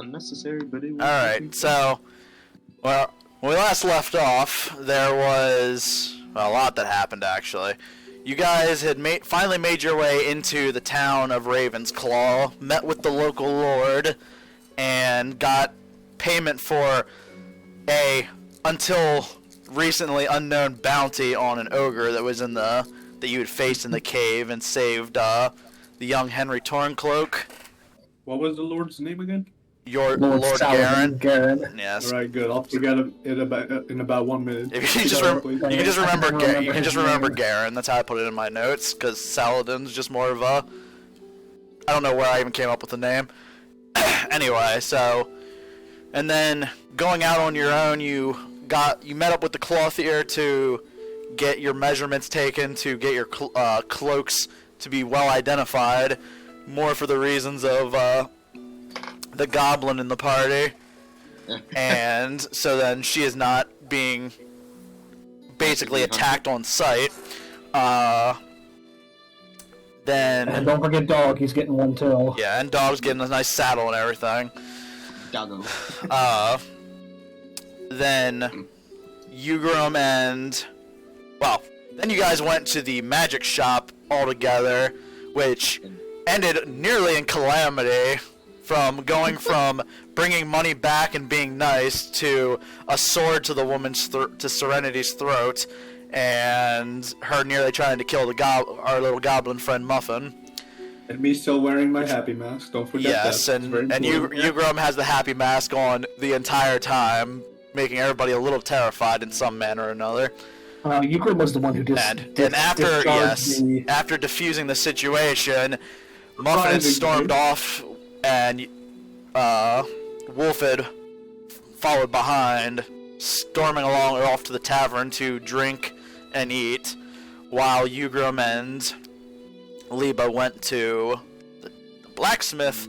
unnecessary, but it was... Alright, so, well, when we last left off, there was a lot that happened, actually. You guys had finally made your way into the town of Ravensclaw, met with the local lord, and got payment for a, until recently unknown bounty on an ogre that was in that you had faced in the cave and saved the young Henry Torncloak. What was the lord's name again? Lord Garen. Yes. All right, good. I'll forget it in about 1 minute. If you can just remember Garen. That's how I put it in my notes, because Saladin's just more of a... I don't know where I even came up with the name. Anyway, so... And then, going out on your own, you met up with the clothier to get your measurements taken, to get your cloaks to be well identified, more for the reasons of the goblin in the party. And so then she is not being basically attacked on sight. Then... And don't forget Dog, he's getting one too. Yeah, and Dog's getting a nice saddle and everything. Doggo. Then Jugram and... Well, then you guys went to the magic shop all together, which ended nearly in calamity, from going from bringing money back and being nice to a sword to the woman's to Serenity's throat, and her nearly trying to kill our little goblin friend Muffin. And me still wearing my happy mask. Don't forget that. Yes, and Jugram has the happy mask on the entire time, making everybody a little terrified in some manner or another. Jugram was the one who just and after defusing the situation, Muffin had stormed off, and Wolfid followed behind, storming along off to the tavern to drink and eat, while Jugram and Liebe went to the blacksmith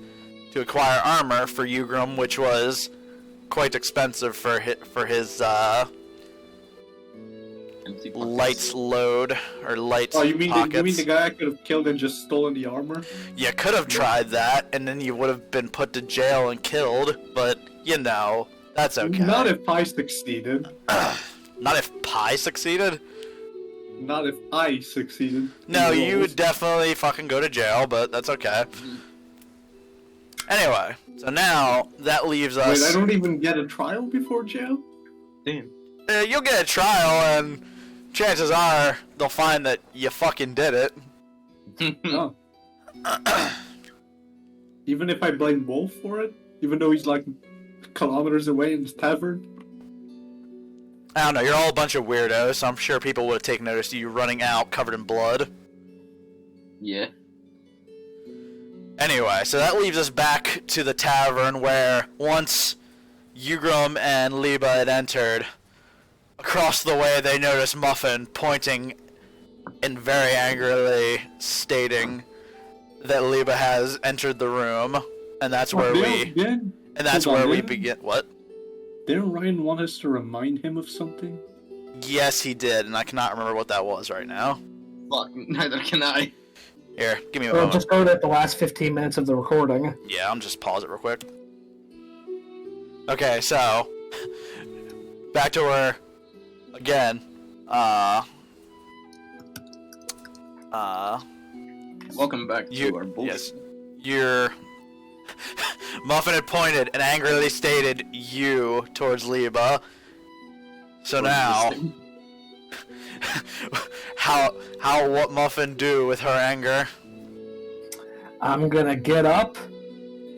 to acquire armor for Jugram, which was quite expensive for his lights load, or lights pockets. You mean the guy I could have killed and just stolen the armor? You could have tried that, and then you would have been put to jail and killed, but, you know, that's okay. Not if I succeeded. Not if Pi succeeded? Not if I succeeded. No, you would definitely fucking go to jail, but that's okay. Anyway, so now, that leaves us... Wait, I don't even get a trial before jail? Damn. You'll get a trial, and chances are they'll find that you fucking did it. Oh. Even if I blame Wolf for it? Even though he's like kilometers away in his tavern? I don't know, you're all a bunch of weirdos, so I'm sure people would have taken notice of you running out covered in blood. Yeah. Anyway, so that leaves us back to the tavern where once Jugram and Liebe had entered, across the way they noticed Muffin pointing and very angrily stating that Liebe has entered the room, and that's where we begin. What? Didn't Ryan want us to remind him of something? Yes, he did, and I cannot remember what that was right now. Fuck, neither can I. Here, give me a moment. Just go to the last 15 minutes of the recording. Yeah, I'm just pause it real quick. Okay, so back to where, again, welcome back to our bullshit. Yes, Muffin had pointed and angrily stated "you" towards Liebe. So now, what Muffin do with her anger? I'm gonna get up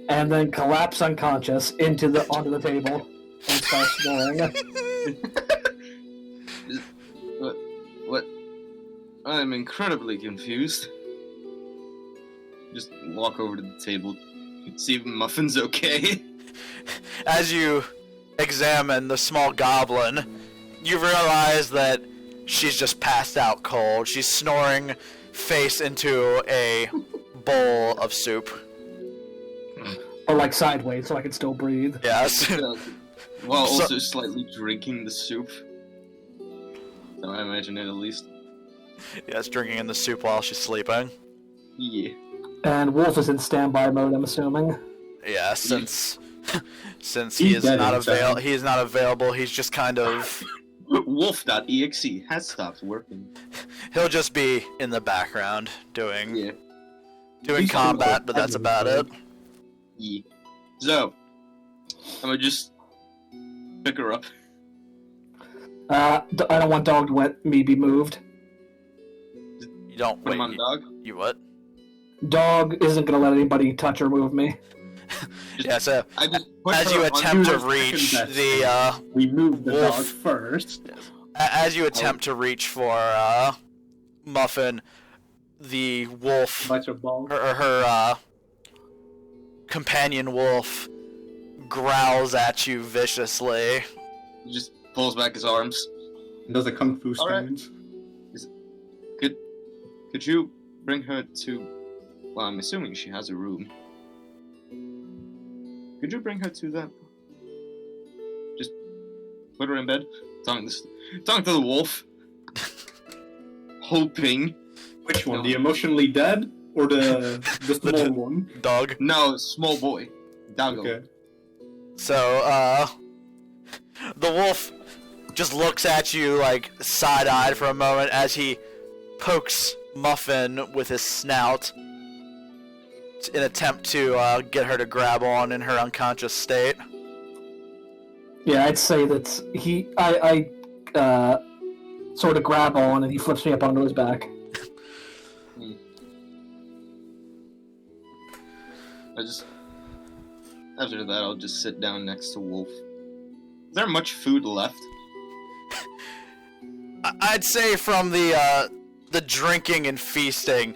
and then collapse unconscious onto the table and start snoring. What? I'm incredibly confused. Just walk over to the table and see if Muffin's okay. As you examine the small goblin, you realize that she's just passed out cold. She's snoring face into a bowl of soup. Or like sideways so I can still breathe. Yes. While also slightly drinking the soup. So I imagine it at least. Yes, drinking in the soup while she's sleeping. Yeah. And Wolf is in standby mode, I'm assuming. Yeah, since Since he is dead not inside. he is not available, he's just kind of Wolf.exe has stopped working. he'll just be in the background doing Yeah. He's combat, cool. but that's about it. Yeah. So, I'm gonna just pick her up. I don't want dog to let me be moved. You don't Put wait. him on dog. You what? Dog isn't gonna let anybody touch or move me. Yeah. So I just put as her you on attempt to Second reach best the We moved the wolf. dog first. as you attempt to reach for Muffin, the wolf, Bunch of balls. her companion wolf, growls at you viciously. He just pulls back his arms. Does a kung fu All right. stance. Could you bring her to? Well, I'm assuming she has a room. Could you bring her to that? Just put her in bed. Talking to the wolf. Hoping. Which one? The emotionally dead or the small one? Dog. No, small boy. Dango. Okay. So, the wolf just looks at you like side-eyed for a moment as he pokes Muffin with his snout in an attempt to get her to grab on in her unconscious state. Yeah, I'd say that I sort of grab on and he flips me up onto his back. After that, I'll just sit down next to Wolf. Is there much food left? I'd say from the drinking and feasting,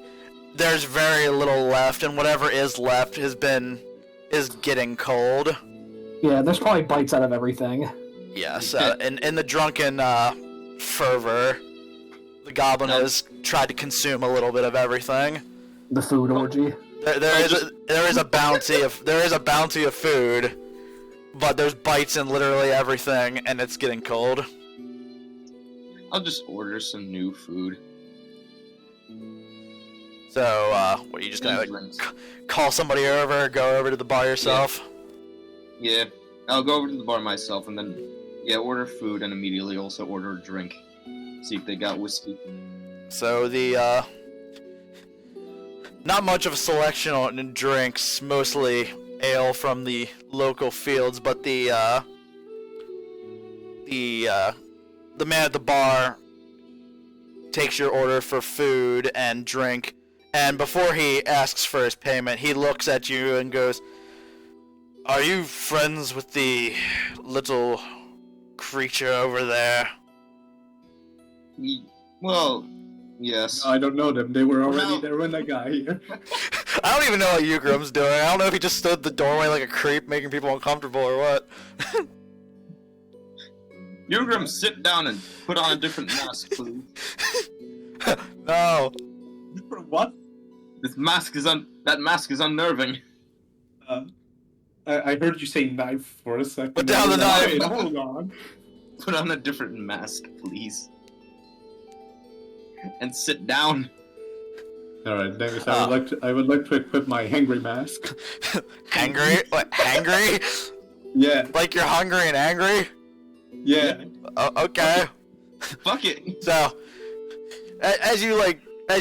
there's very little left, and whatever is left is getting cold. Yeah, there's probably bites out of everything. Yes, in the drunken fervor, the goblin has tried to consume a little bit of everything. The food orgy. There is a bounty of food, but there's bites in literally everything, and it's getting cold. I'll just order some new food. So, what are you just gonna call somebody over, go over to the bar yourself? Yeah, I'll go over to the bar myself and then order food and immediately also order a drink. See if they got whiskey. So the not much of a selection on drinks, mostly ale from the local fields, but the man at the bar takes your order for food and drink, and before he asks for his payment, he looks at you and goes, "Are you friends with the little creature over there?" Well, yes. I don't know them. They were already there when I got here. I don't even know what Ugram's doing. I don't know if he just stood at the doorway like a creep, making people uncomfortable or what. Jugram, sit down and put on a different mask, please. No. What? That mask is unnerving. I heard you say knife for a second. Put down the knife. Wait, hold on. Put on a different mask, please. And sit down. Alright, Dangus, I would like to equip my hangry mask. Hangry? What, hangry? Yeah. Like you're hungry and angry? Yeah. Okay. Fuck it. So, as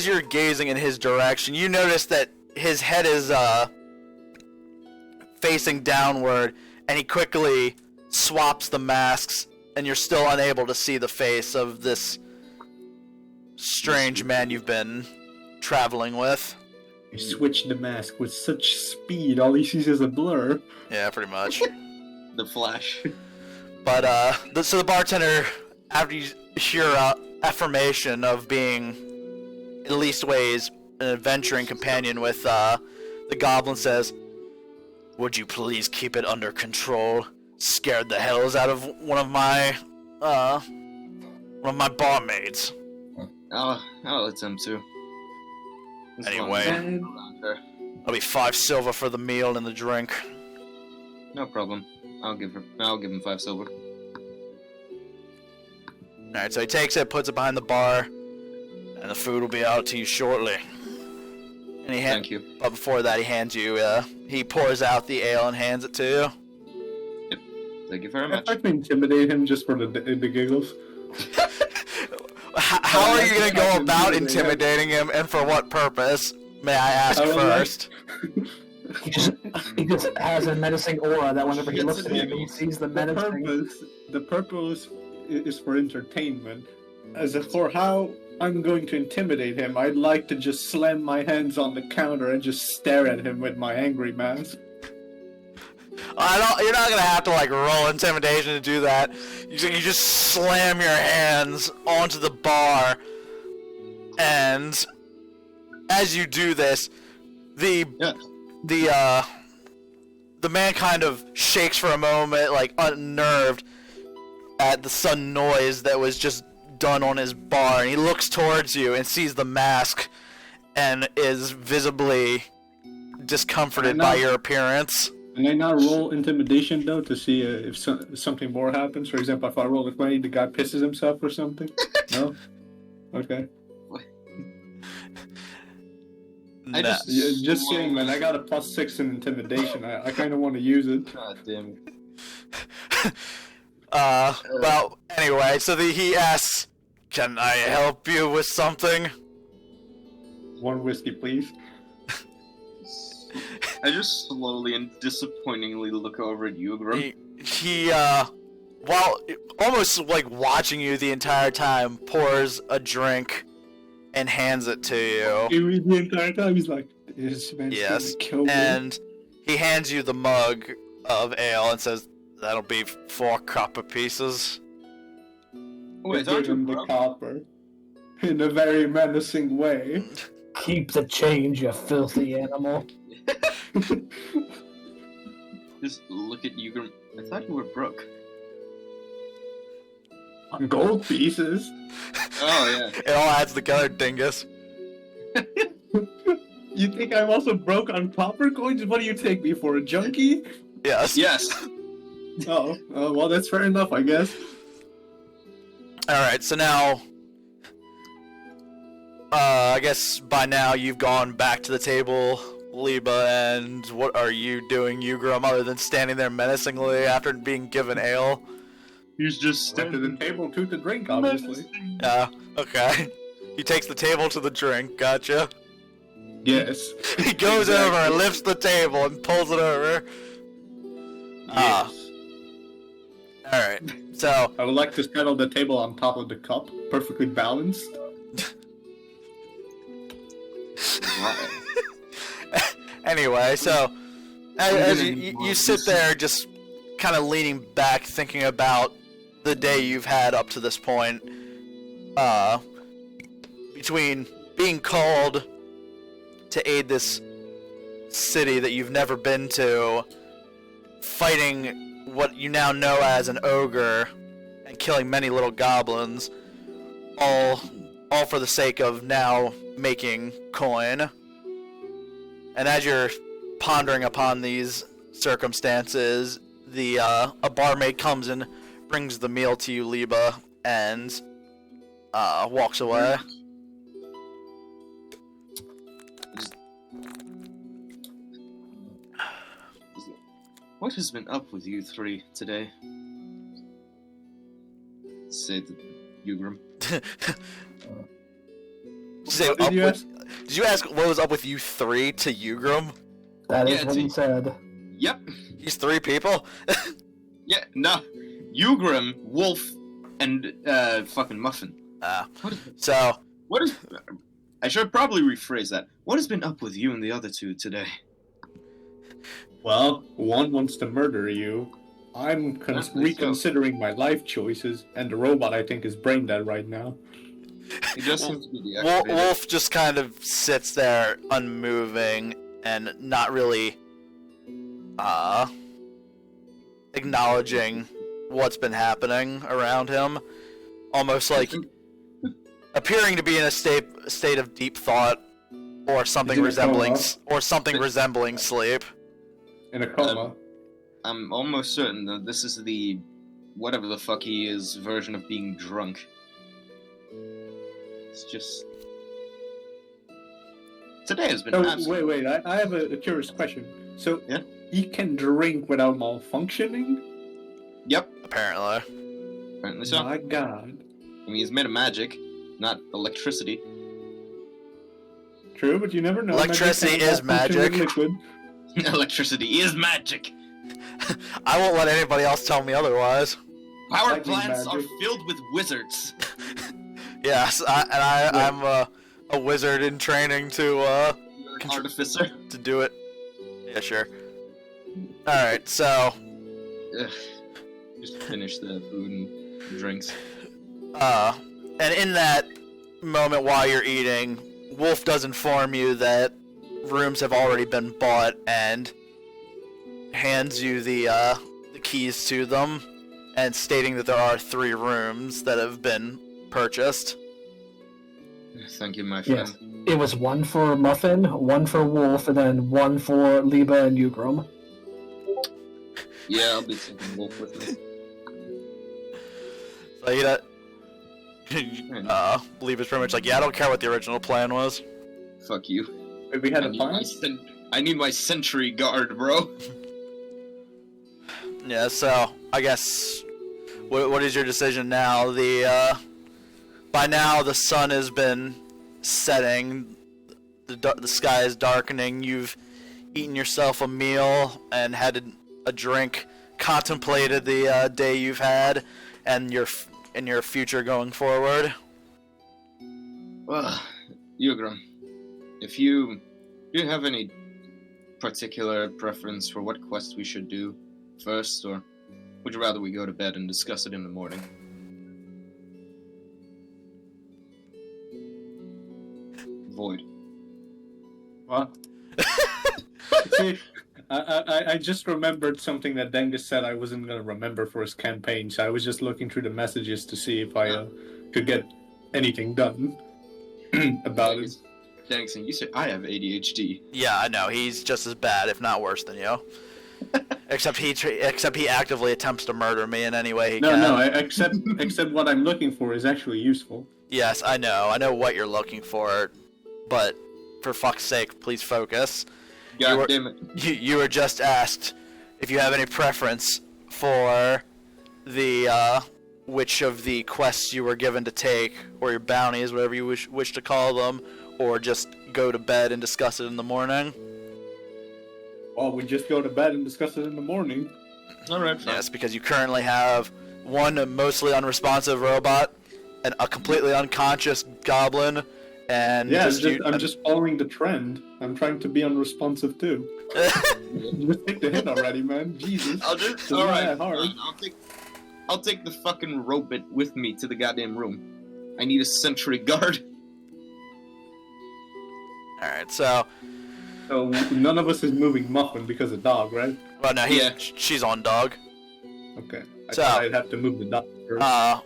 you're gazing in his direction, you notice that his head is, facing downward, and he quickly swaps the masks, and you're still unable to see the face of this strange man you've been traveling with. You switch the mask with such speed, all he sees is a blur. Yeah, pretty much. The Flash. But, so the bartender, after you hear affirmation of being, in at least ways, an adventuring companion with, the goblin says, "Would you please keep it under control? Scared the hells out of one of my barmaids." I'll attempt to. As long Anyway. as I'm around her. That'll be 5 silver for the meal and the drink. No problem. I'll give him 5 silver. Alright, so he takes it, puts it behind the bar, and the food will be out to you shortly. And Thank you. But before that, he hands you, he pours out the ale and hands it to you. Thank you very much. I'd like to intimidate him just for the giggles. How are you gonna go about intimidating him, and for what purpose? May I ask first? He just has a menacing aura that whenever he looks at him, he sees the menacing. The purpose is for entertainment. As for how I'm going to intimidate him, I'd like to just slam my hands on the counter and just stare at him with my angry mask. You're not gonna have to like roll intimidation to do that. You just slam your hands onto the bar, and as you do this, the man kind of shakes for a moment, like unnerved at the sudden noise that was just done on his bar, and he looks towards you and sees the mask, and is visibly discomforted by your appearance. Can I not roll intimidation, though, to see if something more happens? For example, if I roll a 20, the guy pisses himself or something? No? Okay. Just saying, man, I got a +6 in intimidation. I kind of want to use it. God damn it. Well, anyway, so he asks, "Can I help you with something?" One whiskey, please. I just slowly and disappointingly look over at Jugram. He while almost like watching you the entire time, pours a drink and hands it to you. He reads the entire time, he's like, this man's yes, gonna kill me. And he hands you the mug of ale and says, "That'll be 4 copper pieces." Wait, Give aren't you him the broke? copper. In a very menacing way. Keep the change, you filthy animal. Just look at Jugram. I thought you were broke. Gold pieces? Oh, yeah. It all adds together, dingus. You think I'm also broke on copper coins? What do you take me for, a junkie? Yes. Yes. Oh, well, that's fair enough, I guess. Alright, so now... I guess by now you've gone back to the table, Liebe, and what are you doing, Jugram, other than standing there menacingly after being given ale? He's just Step to the table to the drink, obviously. Yeah, okay. He takes the table to the drink, gotcha. Yes. He goes over and lifts the table and pulls it over. Yes. Alright, so... I would like to settle the table on top of the cup, perfectly balanced. Anyway, so... As you sit there just kind of leaning back, thinking about the day you've had up to this point, between being called to aid this city that you've never been to, fighting what you now know as an ogre, and killing many little goblins, all for the sake of now making coin. And as you're pondering upon these circumstances, a barmaid comes and brings the meal to you, Liebe, and walks away. What has been up with you three today? Said Jugram. Did you ask what was up with you three to Jugram? That is what he said. Yep. He's 3 people? Yeah, no. Jugram, Wolf, and fucking Muffin. So... What is... I should probably rephrase that. What has been up with you and the other two today? Well, one wants to murder you. I'm reconsidering my life choices, and the robot, I think, is brain dead right now. It just seems to be the Wolf just kind of sits there, unmoving, and not really acknowledging what's been happening around him. Almost like appearing to be in a state of deep thought, or something resembling sleep. In a coma. I'm almost certain that this is the whatever the fuck he is version of being drunk. It's just today has been Wait, I have a curious question. So yeah? he can drink without malfunctioning? Yep. Apparently so. My God. I mean, he's made of magic, not electricity. True, but you never know. Electricity is magic. Liquid. Electricity is magic. I won't let anybody else tell me otherwise. Power Lightning plants magic. are filled with wizards. Yes, I'm a wizard in training to You're an artificer. to do it. Yeah, sure. All right, so Ugh. Just finish the food and drinks. and in that moment while you're eating, Wolf does inform you that rooms have already been bought and hands you the keys to them, and stating that there are 3 rooms that have been purchased. Thank you, my friend. Yes. It was 1 for Muffin, 1 for Wolf, and then 1 for Liebe and Jugram. Yeah, I'll be taking Wolf with me. So Liebe is pretty much like, yeah, I don't care what the original plan was. Fuck you. Wait, we had I a need, my plan? I need my sentry guard, bro. Yeah, so I guess what is your decision now? By now the sun has been setting, the sky is darkening. You've eaten yourself a meal and had a drink, contemplated the day you've had and your future going forward. Well, Jugram, if you do have any particular preference for what quest we should do first, or would you rather we go to bed and discuss it in the morning? Void. What? See, I just remembered something that Dangus said I wasn't going to remember for his campaign, so I was just looking through the messages to see if I could get anything done about it. Dangus, you said I have ADHD. Yeah, I know. He's just as bad, if not worse than you. Except he actively attempts to murder me in any way he can. No, except what I'm looking for is actually useful. Yes, I know. I know what you're looking for, but for fuck's sake, please focus. God damn it. You were just asked if you have any preference for the which of the quests you were given to take, or your bounties, whatever you wish to call them, or just go to bed and discuss it in the morning. Well, we just go to bed and discuss it in the morning. Alright, fine. Yes, because you currently have one mostly unresponsive robot, and a completely unconscious goblin, and yeah, I'm just following the trend. I'm trying to be unresponsive too. Just take the hit already, man. Jesus. Alright, I'll take the fucking robot with me to the goddamn room. I need a sentry guard. Alright, so none of us is moving Muffin because of dog, right? well, no, she's on dog. Okay. I So- thought I'd have to move the dog first.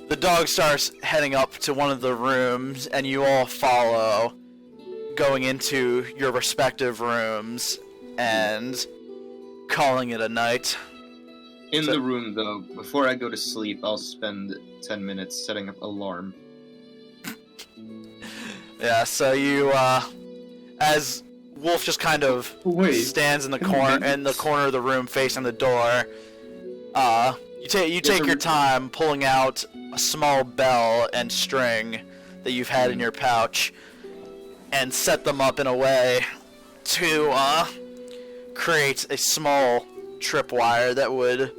The dog starts heading up to one of the rooms, and you all follow, going into your respective rooms and calling it a night. In the room, though, before I go to sleep, I'll spend 10 minutes setting up alarm. Yeah, so you, as Wolf just kind of stands in the corner of the room facing the door, you take your time pulling out a small bell and string that you've had in your pouch and set them up in a way to create a small tripwire that would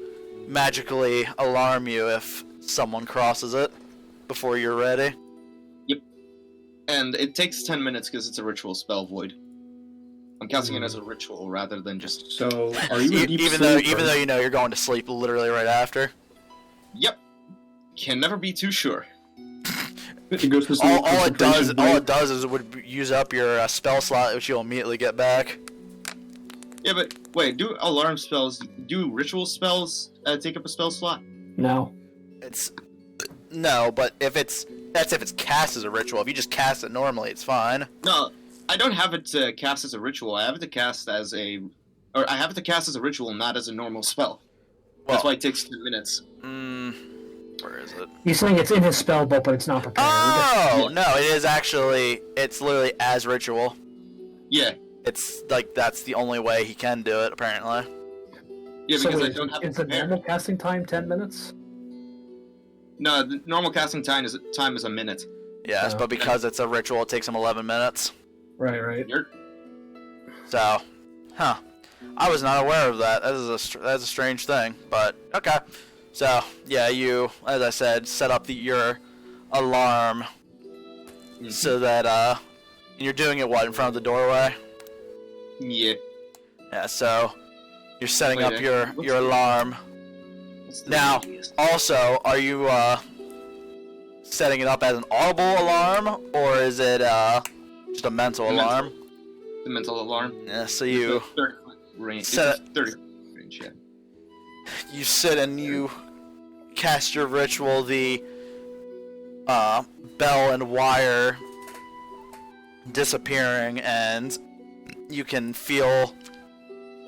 magically alarm you if someone crosses it before you're ready. Yep. And it takes 10 minutes because it's a ritual spell, Void. I'm counting it as a ritual rather than just... So, are you even though you know you're going to sleep literally right after? Yep. Can never be too sure. It goes to sleep, all it does is it would use up your spell slot, which you'll immediately get back. Yeah, but wait, do ritual spells take up a spell slot? No. No, but that's if it's cast as a ritual. If you just cast it normally, it's fine. No, I don't have it to cast as a ritual. I have it to cast as a ritual, not as a normal spell. That's why it takes 10 minutes. Where is it? He's saying it's in his spell book, but it's not prepared. Oh, no, it is actually, it's literally as ritual. Yeah. It's like that's the only way he can do it, apparently. Yeah, So because I wait, don't have to is the prepare. normal casting time 10 minutes? No, the normal casting time is a minute. Yes, but because it's a ritual, it takes him 11 minutes. Right. So, I was not aware of that. That's a strange thing, but okay. So, yeah, you, as I said, set up your alarm so that, and you're doing it, what, in front of the doorway? Yeah. Yeah, so you're setting up your alarm. Now, also, are you, setting it up as an audible alarm, or is it, just a mental alarm? The mental alarm. Yeah, so you 30 range. set It's 30 range, yeah. You sit and you cast your ritual, the bell and wire disappearing, and you can feel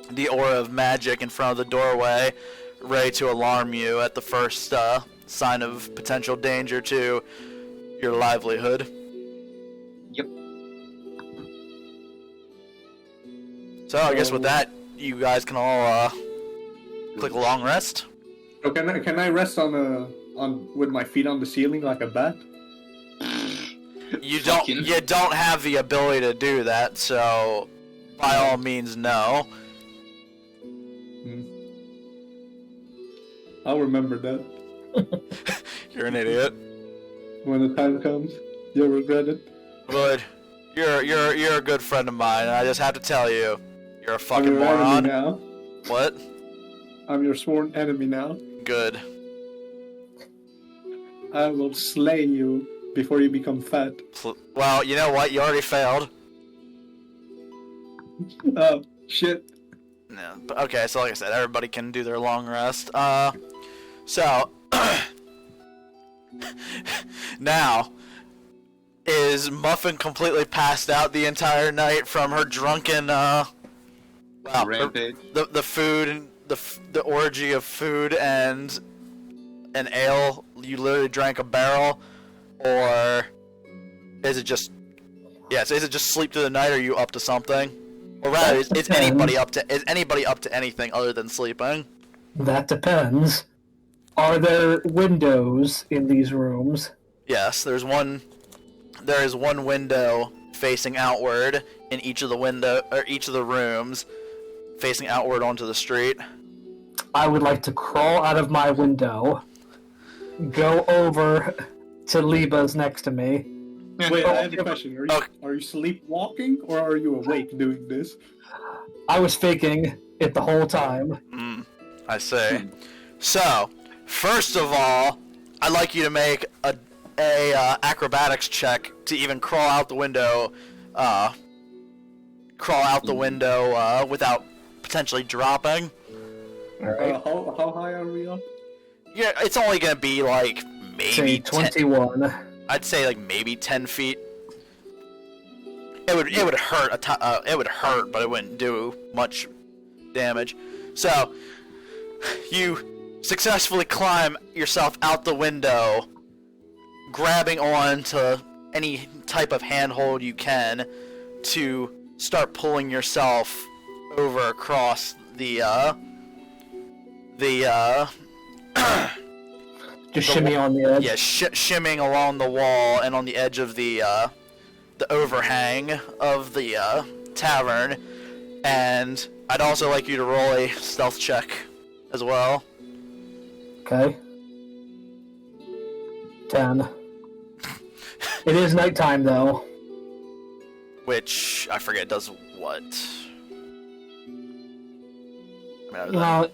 the aura of magic in front of the doorway, ready to alarm you at the first sign of potential danger to your livelihood. Yep. So I guess with that, you guys can all click a long rest. Oh, can I rest on with my feet on the ceiling like a bat? You don't have the ability to do that, so by all means, no. I'll remember that. You're an idiot. When the time comes, you'll regret it. Good. You're a good friend of mine, and I just have to tell you, you're a I'm fucking your moron. enemy now. What? I'm your sworn enemy now. Good. I will slay you before you become fat. Well, you know what? You already failed. Oh, shit. Yeah. But okay, so like I said, everybody can do their long rest. So now, is Muffin completely passed out the entire night from her drunken Rampage. the food and the orgy of food and an ale? You literally drank a barrel, or is it just is it just sleep through the night? Or are you up to something? Or rather, is anybody up to anything other than sleeping? That depends. Are there windows in these rooms? Yes, there is one window facing outward in each of the rooms, facing outward onto the street. I would like to crawl out of my window, go over to Liebe's next to me. Wait, I have a question. Are you sleepwalking or are you awake doing this? I was faking it the whole time. I see. So, first of all, I'd like you to make a acrobatics check to even crawl out the window. Without potentially dropping. All right. How high are we up? Yeah, it's only gonna be like maybe Say 21. I'd say like maybe 10 feet. It would hurt it would hurt, but it wouldn't do much damage. So you successfully climb yourself out the window, grabbing on to any type of handhold you can to start pulling yourself over across the Just shimmy on the edge. yeah, shimming along the wall and on the edge of the overhang of the tavern. And I'd also like you to roll a stealth check as well. Okay. 10. It is nighttime, though. Which, I forget, does what? Well,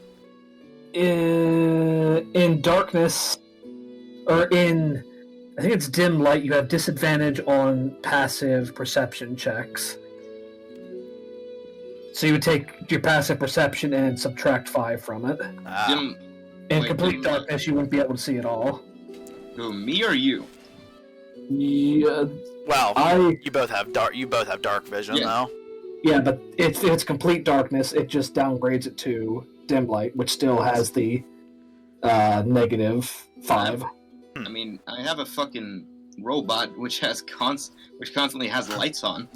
in darkness, or in, I think it's dim light, you have disadvantage on passive perception checks. So you would take your passive perception and subtract 5 from it. In complete darkness, you wouldn't be able to see it all. Who, me or you? Yeah, well, you both have dark vision, though. Yeah, but it's complete darkness. It just downgrades it to dim light, which still has the -5. I mean, I have a fucking robot which constantly has lights on.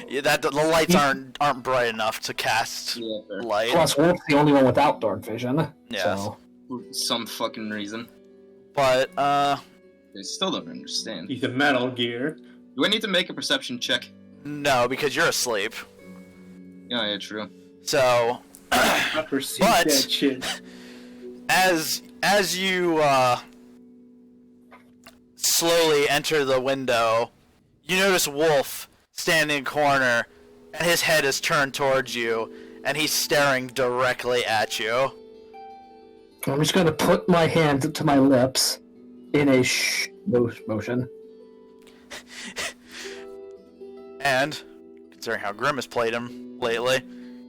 Yeah, the lights aren't bright enough to cast light. Plus, Wolf's the only one without dark vision. Yes. So. For some fucking reason. But, I still don't understand. He's a Metal Gear. Do I need to make a perception check? no, because you're asleep. Yeah, true. So, I perceive But- that shit. as you, slowly enter the window, you notice Wolf standing in a corner, and his head is turned towards you, and he's staring directly at you. I'm just going to put my hand up to my lips in a motion. And, considering how Grimm has played him lately,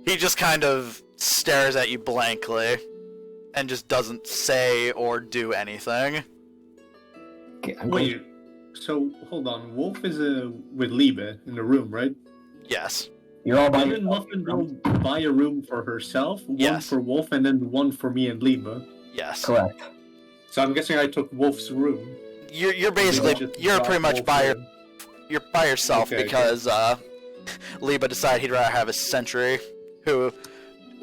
he just kind of stares at you blankly, and just doesn't say or do anything. Okay, I'm going Wait, so hold on. Wolf is with Liebe in the room, right? Yes. You're all by Didn't Muffin go buy a room for herself? One Yes. for Wolf and then one for me and Liebe. Yes. Correct. So I'm guessing I took Wolf's room. You're basically, Just you're brought pretty much Wolf by in. you're by yourself Okay, because Liebe decided he'd rather have a sentry who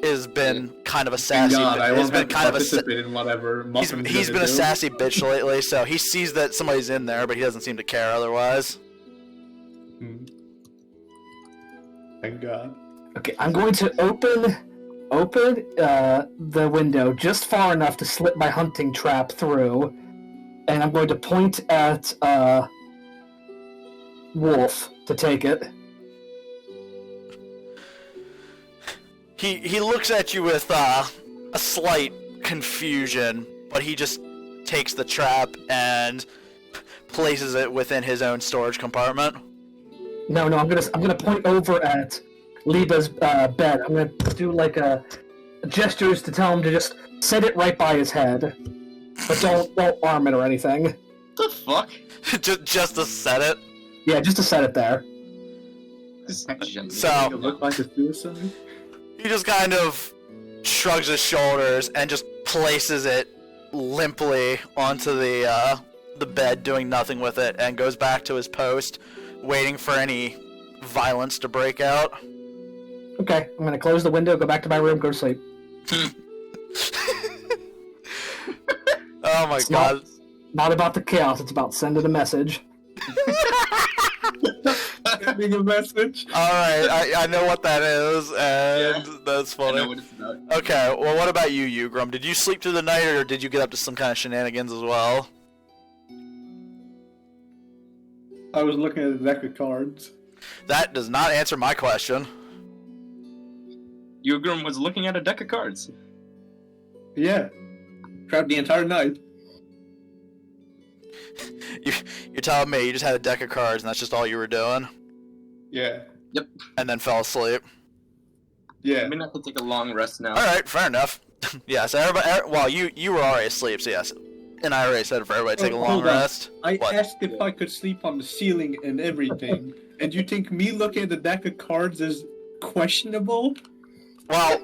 has been kind of a Thank sassy. God, I has won't been have to kind of a. participate in whatever Muffin's He's gonna been a do. sassy bitch lately, so he sees that somebody's in there, but he doesn't seem to care otherwise. Hmm. Thank God. Okay, I'm going to open the window just far enough to slip my hunting trap through, and I'm going to point at Wolf to take it. He looks at you with a slight confusion, but he just takes the trap and places it within his own storage compartment. No, I'm gonna point over at Liebe's bed. I'm gonna do like a gestures to tell him to just set it right by his head, but don't arm it or anything. The fuck? just to set it. Yeah, just to set it there. So It looked like a suicide. he just kind of shrugs his shoulders and just places it limply onto the bed, doing nothing with it, and goes back to his post, waiting for any violence to break out. Okay, I'm gonna close the window, go back to my room, go to sleep. Oh my god. Not about the chaos, it's about sending a message. Sending a message. Alright, I know what that is, and that's I know funny. what it's about. Okay, well what about you, Jugram? Did you sleep through the night, or did you get up to some kind of shenanigans as well? I was looking at the deck of cards. That does not answer my question. Jugram was looking at a deck of cards. Yeah. Trapped the entire night. You're telling me you just had a deck of cards and that's just all you were doing? Yeah. And then fell asleep? Yeah. I'm gonna have to take a long rest now. Alright, fair enough. Yeah, so everybody, well, you were already asleep, so yes. And I already said for everybody to take a long Hold on. rest. I What? asked if I could sleep on the ceiling and everything. And you think me looking at the deck of cards is questionable? Well,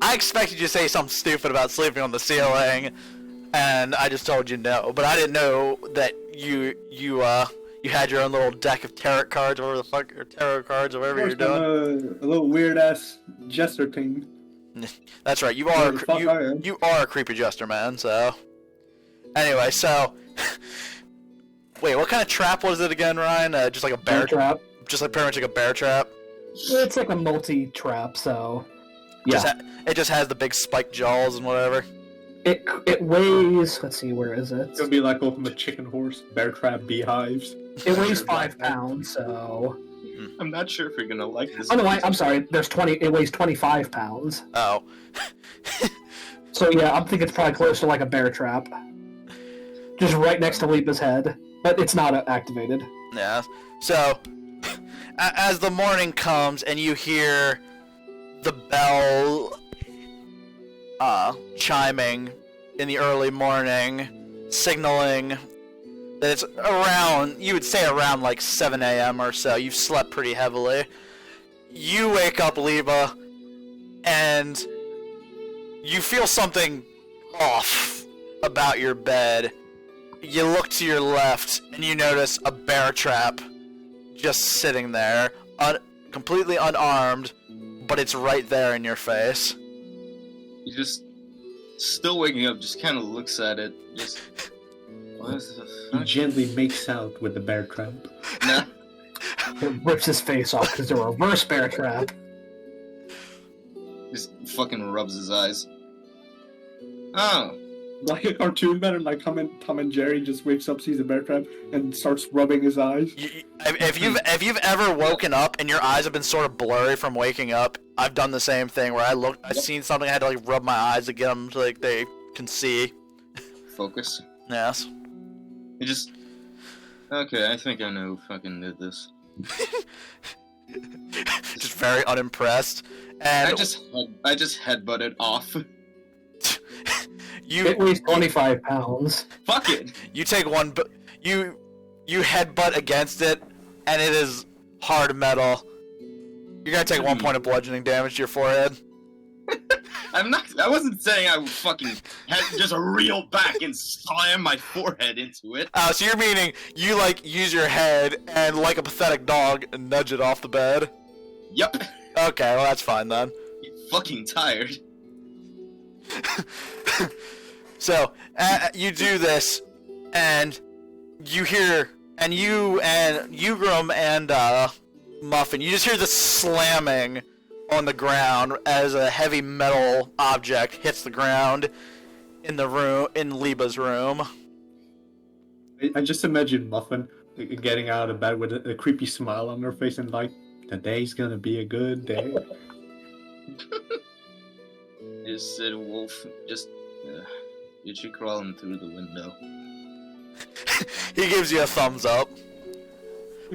I expected you to say something stupid about sleeping on the ceiling, and I just told you no. But I didn't know that you had your own little deck of tarot cards, or whatever the fuck, or tarot cards, or whatever you're doing. A little weird ass jester thing. That's right. You Whatever are the fuck I am. you are a creepy jester, man. So anyway, so wait, what kind of trap was it again, Ryan? Just like a bear Trap. Just like pretty much like a bear trap. It's like a multi-trap, so... Yeah. It just has the big spiked jaws and whatever. It weighs... Let's see, where is it? It's gonna be like Ultimate Chicken Horse, Bear Trap, Beehives. It weighs 5 pounds, so... I'm not sure if you're gonna like this. Oh no, I'm sorry. There's 20. It weighs 25 pounds. Oh. So yeah, I'm thinking it's probably close to like a bear trap. Just right next to Liebe's head, but it's not activated. Yeah. So, as the morning comes and you hear the bell chiming in the early morning, signaling that it's around, you would say around like 7 a.m. or so. You've slept pretty heavily. You wake up, Liebe, and you feel something off about your bed. You look to your left, and you notice a bear trap just sitting there, completely unarmed, but it's right there in your face. He just, still waking up, just kind of looks at it. Just, what is the He fuck? gently makes out with the bear trap. Nah. It rips his face off because they're a reverse bear trap. Just fucking rubs his eyes. Oh. Like a cartoon better, like Tom and Jerry just wakes up, sees a bear trap, and starts rubbing his eyes. If you've ever woken up and your eyes have been sort of blurry from waking up, I've done the same thing where I've seen something, I had to like rub my eyes to get them to like they can see. Focus. Yes. It just... Okay, I think I know who fucking did this. Just very unimpressed. And I just headbutted off. It weighs 25 pounds. Fuck it! You take one, but you headbutt against it, and it is hard metal. You're gonna take 1 point of bludgeoning damage to your forehead. I wasn't saying I would fucking just reel back and slam my forehead into it. Oh, so you're meaning you like use your head and like a pathetic dog nudge it off the bed? Yep. Okay, well that's fine then. You're fucking tired. So, you do this, and you hear, and you and Jugram and Muffin, you just hear the slamming on the ground as a heavy metal object hits the ground in the room, in Liebe's room. I just imagine Muffin getting out of bed with a creepy smile on her face and like, today's gonna be a good day. Just said Wolf, just is she crawling through the window? He gives you a thumbs up.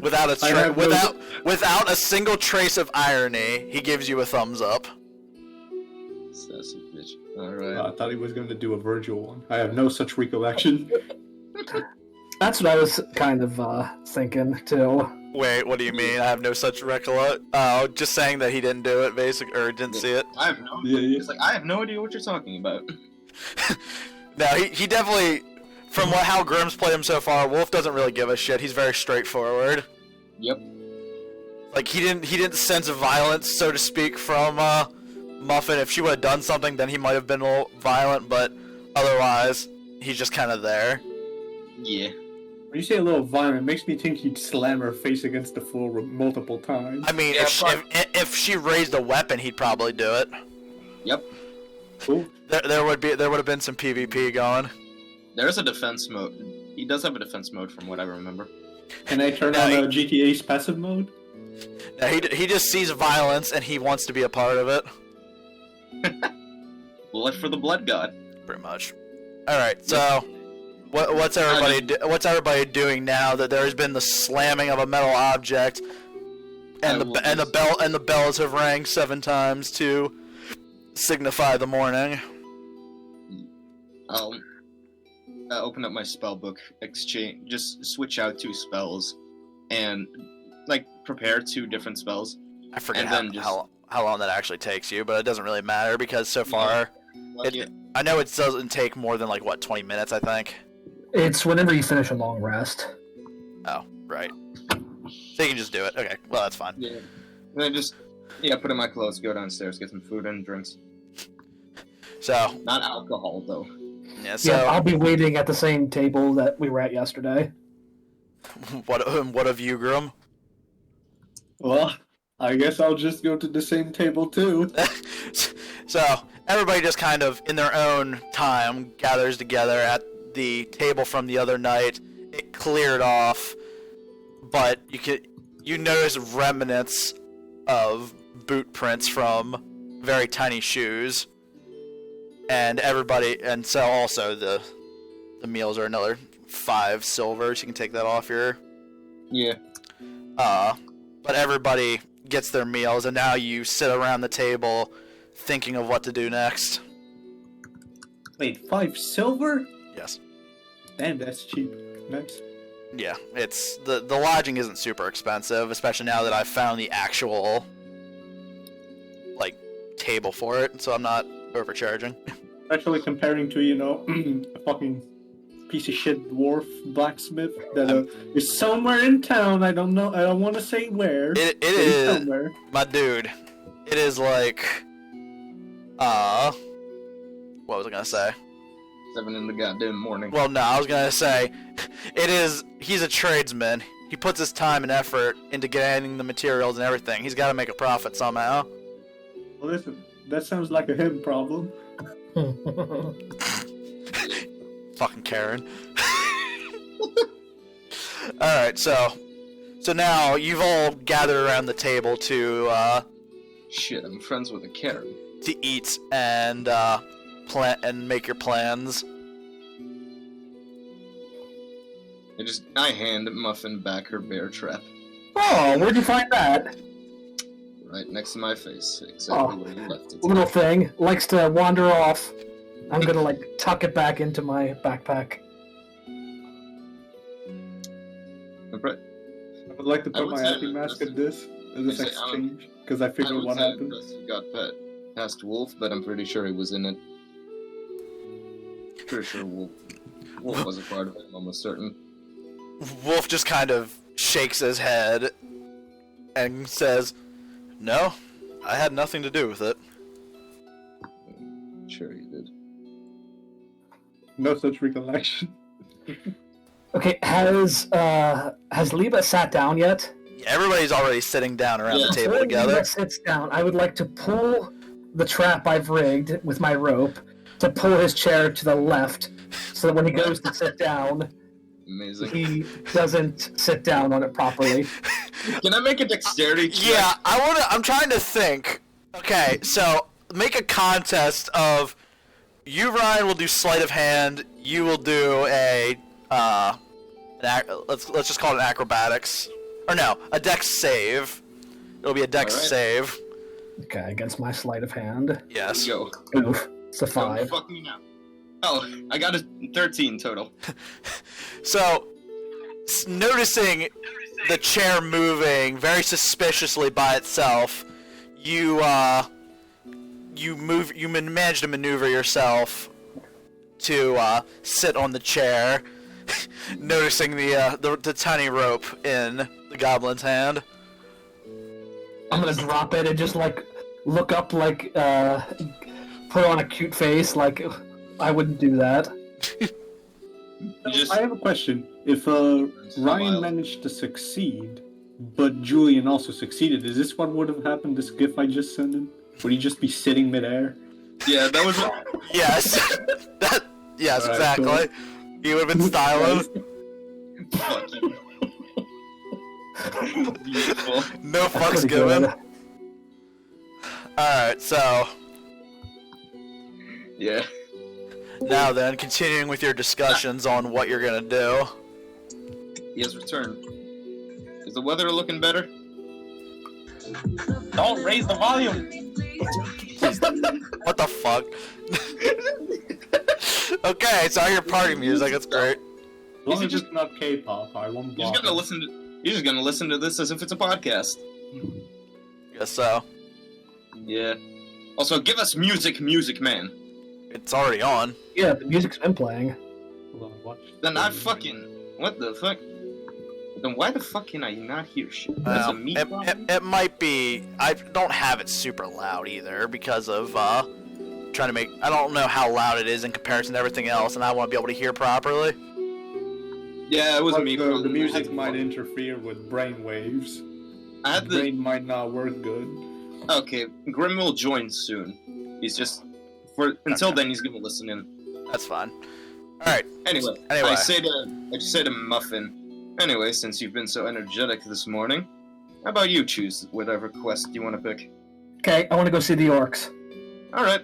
Without a single trace of irony, he gives you a thumbs up. Sassy bitch. Alright. I thought he was going to do a Virgil one. I have no such recollection. That's what I was kind of thinking too. Wait, what do you mean? I have no such recollection. Oh, just saying that he didn't do it, or didn't see it. I have no. Yeah. It's like I have no idea what you're talking about. No, he definitely, from how Grimm's played him so far, Wolf doesn't really give a shit. He's very straightforward. Yep. Like he didn't sense violence, so to speak, from Muffin. If she would have done something, then he might have been a little violent, but otherwise, he's just kind of there. Yeah. When you say a little violent, it makes me think he'd slam her face against the floor multiple times. I mean, Yeah, if she raised a weapon, he'd probably do it. Yep. Cool. There would have been some PvP going. There's a defense mode. He does have a defense mode, from what I remember. Can I turn on GTA's passive mode? No, he just sees violence and he wants to be a part of it. Blood for the blood god. Pretty much. All right, so what's everybody doing now that there has been the slamming of a metal object, and the bells have rang 7 times to signify the morning? I'll open up my spell book, just switch out 2 spells, and like prepare 2 different spells. I forget and how long that actually takes you, but it doesn't really matter because so far, I know it doesn't take more than like 20 minutes, I think. It's whenever you finish a long rest. Oh, right. So you can just do it. Okay, well that's fine. Yeah. And then just put on my clothes, go downstairs, get some food and drinks. So Not alcohol though. yeah, so Yeah, I'll be waiting at the same table that we were at yesterday. what of you, Grimm? Well, I guess I'll just go to the same table too. So everybody just kind of in their own time gathers together at the table from the other night. It cleared off, but you notice remnants of boot prints from very tiny shoes, and so also the meals are another 5 silver, so you can take that off your. Yeah. But everybody gets their meals, and now you sit around the table thinking of what to do next. Wait, 5 silver? Yes. Damn, that's cheap. Nice. Yeah, it's the lodging isn't super expensive, especially now that I've found the actual like table for it, so I'm not overcharging. Actually, comparing to a fucking piece of shit dwarf blacksmith that is somewhere in town. I don't know. I don't want to say where. It is somewhere. My dude. It is like, what was I gonna say? 7 in the goddamn morning. Well, no, I was gonna say, he's a tradesman. He puts his time and effort into getting the materials and everything. He's gotta make a profit somehow. Well, listen, that sounds like a him problem. Fucking Karen. Alright, so now you've all gathered around the table to Shit, I'm friends with a Karen. to eat and plan and make your plans. I hand Muffin back her bear trap. Oh, where'd you find that? Right next to my face, exactly where you left it. Little thing likes to wander off. I'm gonna like tuck it back into my backpack. Right. I would like to I put would my say anti-mask at this say, exchange because I I figured would what say I'm happened. impressed we got past Wolf, but I'm pretty sure he was in it. Pretty sure Wolf was a part of it, I'm almost certain. Wolf just kind of shakes his head and says, "No, I had nothing to do with it." Sure he did. No such recollection. Okay, has Liebe sat down yet? Everybody's already sitting down around the Yeah. table Before together. Liebe sits down, I would like to pull the trap I've rigged with my rope to pull his chair to the left, so that when he goes to sit down, Amazing. he doesn't sit down on it properly. Can I make a dexterity check? Yeah, I'm trying to think. Okay, so make a contest of you, Ryan, will do sleight of hand. You will do let's just call it an acrobatics, or no, a dex save. It'll be a dex Alright. save. Okay, against my sleight of hand. Yes. Go. Oof, it's a Don't 5. fuck me now. Oh, I got a 13 total. So, noticing the chair moving very suspiciously by itself, you manage to maneuver yourself to sit on the chair, noticing the tiny rope in the goblin's hand. I'm gonna drop it and just like look up, like put on a cute face, like I wouldn't do that. Just I have a question. If Ryan wild. managed to succeed, but Julian also succeeded, is this what would have happened? This gif I just sent him? Would he just be sitting midair? yeah, that was Yes. Yes, Alright, exactly. cool. You would have been styling. fuck you. Beautiful. No That's fucks pretty given. good. Alright, so Yeah. now then, continuing with your discussions on what you're gonna do. He has returned. Is the weather looking better? Don't raise the volume. What the fuck? Okay, so I hear party music, that's great. As long as it's not K-pop, I won't You're block just gonna it. listen to this as if it's a podcast. Guess so. Yeah. Also, give us music, man. It's already on. Yeah, the music's been playing. Hold on, watch. Then I fucking what the fuck? Then why the fuck can I not hear shit? That's a me problem. It might be. I don't have it super loud either because of trying to make. I don't know how loud it is in comparison to everything else, and I want to be able to hear properly. Yeah, it was But me. the problem. music might interfere with brain waves. I had The the brain might not work good. okay. Grimm will join soon. He's just until Okay. then he's gonna listen in. That's fine. All right. Anyway, Anyway. I just say to Muffin. Anyway, since you've been so energetic this morning, how about you choose whatever quest you want to pick? Okay, I want to go see the orcs. All right.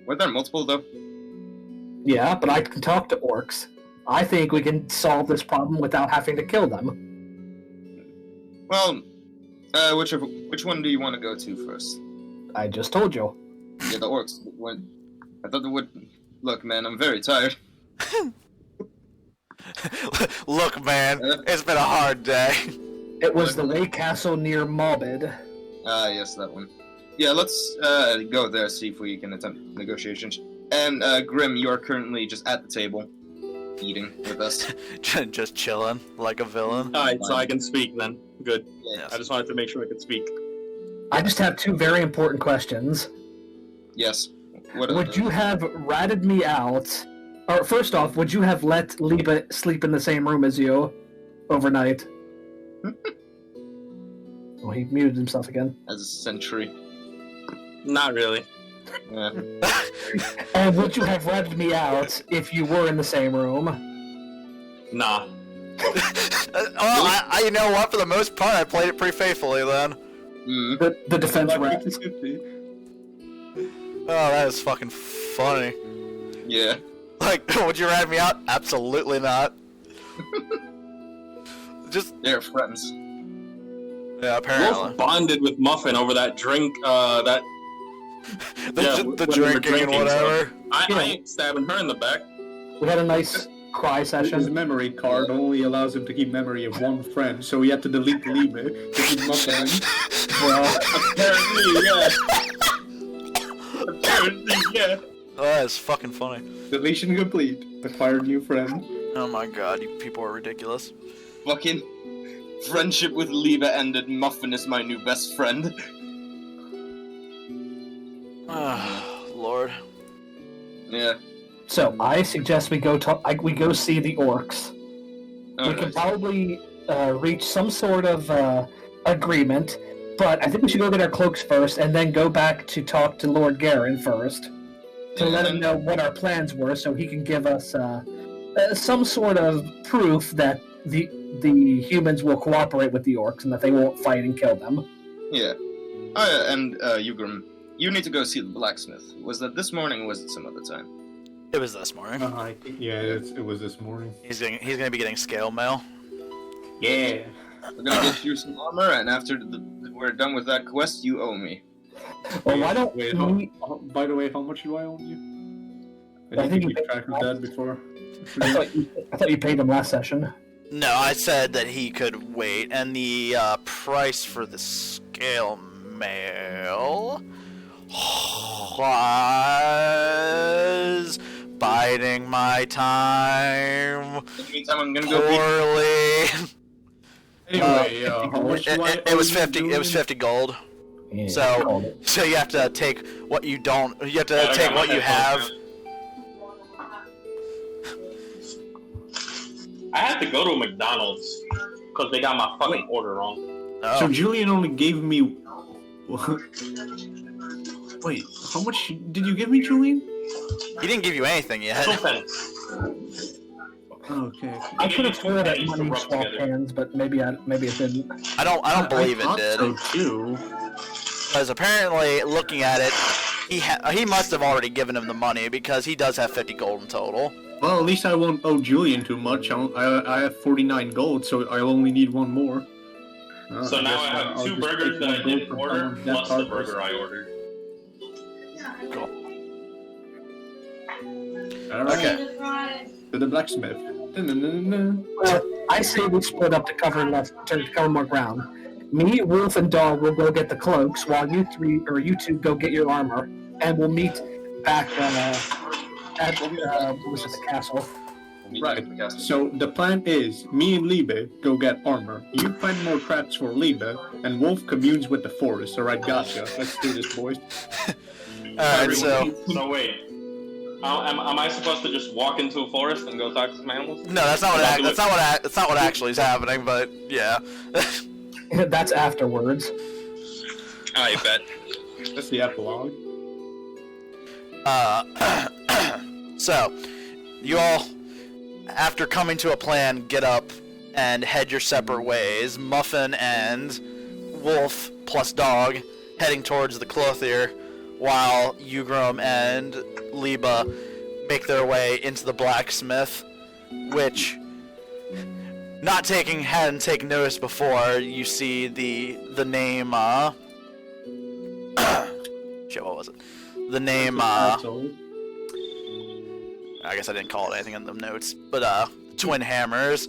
Were there multiple though? Yeah, but I can talk to orcs. I think we can solve this problem without having to kill them. Well, which one do you want to go to first? I just told you. Yeah, the orcs. I thought they would. Look, man, I'm very tired. Look, man, it's been a hard day. It was the Lake Castle near Mobbid. Ah, yes, that one. Yeah, let's go there, see if we can attempt negotiations. And Grimm, you are currently just at the table. eating with us. Just chilling like a villain. Alright, so I can speak then. Good. Yes. I just wanted to make sure I could speak. I just have two very important questions. Yes. What Would you have ratted me out? Or first off, would you have let Liebe sleep in the same room as you overnight? Oh, he muted himself again. as a sentry? Not really. Yeah. And would you have ratted me out if you were in the same room? Nah. Well, you know what? For the most part, I played it pretty faithfully then. Mm. The defense rat. Oh, that is fucking funny. Yeah. Like, would you rat me out? Absolutely not. Just, They're friends. yeah, apparently. Wolf bonded with Muffin over that drink, The when we were drinking and whatever. So I ain't stabbing her in the back. We had a nice cry His session. memory card only allows him to keep memory of one friend, so he had to delete Liebe to keep Muffin. Well, Apparently, yeah. Apparently, yeah. Oh, that is fucking funny. Deletion complete. Acquired new friend. Oh my god, you people are ridiculous. Fucking friendship with Liebe ended. Muffin is my new best friend. Lord. Yeah. so I suggest we go we go see the orcs. We can Alright. probably reach some sort of agreement, but I think we should go get our cloaks first, and then go back to talk to Lord Garen first to let him know what our plans were, so he can give us some sort of proof that the humans will cooperate with the orcs and that they won't fight and kill them. Yeah. And Jugram, you need to go see the blacksmith. Was that this morning or was it some other time? It was this morning. Yeah, it was this morning. He's gonna be getting scale mail. Yeah. We're gonna get you some armor, and after we're done with that quest, you owe me. Well, why don't Wait, we... by the way, how much do I owe you? I I need think to you keep paid track of that before. I thought you paid him last session. No, I said that he could wait, and the price for the scale mail was biding my time In the meantime, I'm gonna go beat. poorly. Anyway, how much do I It was owe you, 50. It was Julian? 50 gold. Yeah, So- called it. So you have to take what you don't. You have to I take got what my you have. headphones now. I had to go to a McDonald's because they got my fucking order wrong. Oh. So Julian only gave me. Wait, how much did you give me, Julian? He didn't give you anything yet. 2 pence. Okay. I could have sworn that Pennies to money rub swapped together. hands, but maybe it didn't. I don't believe it thought did. So too. Because apparently, looking at it, he must have already given him the money because he does have 50 gold in total. Well, at least I won't owe Julian too much. I have 49 gold, so I'll only need one more. So now I have I'll 2 just burgers take that I one gold didn't from order, someone's death plus the card burger I ordered. Cool. Alright, Okay. to the blacksmith. Da-na-na-na-na. Well, I say we split up to cover more ground. Me, Wolf, and Dog will go get the cloaks, while you two go get your armor, and we'll meet back at what was it, the castle. We'll meet Right. at the castle. So the plan is, me and Liebe go get armor. You find more traps for Liebe, and Wolf communes with the forest. Alright, gotcha. Let's do this, boys. Alright, so. So wait. Am I supposed to just walk into a forest and go talk to some animals? No, that's not what actually is happening, but yeah. That's afterwards. I bet. That's the epilogue. So, you all, after coming to a plan, get up and head your separate ways. Muffin and Wolf plus Dog heading towards the Clothier, while Jugram and Liebe make their way into the blacksmith, which, hadn't taken notice before, you see the name, shit, what was it? The name, I guess I didn't call it anything in the notes, but, Twin Hammers,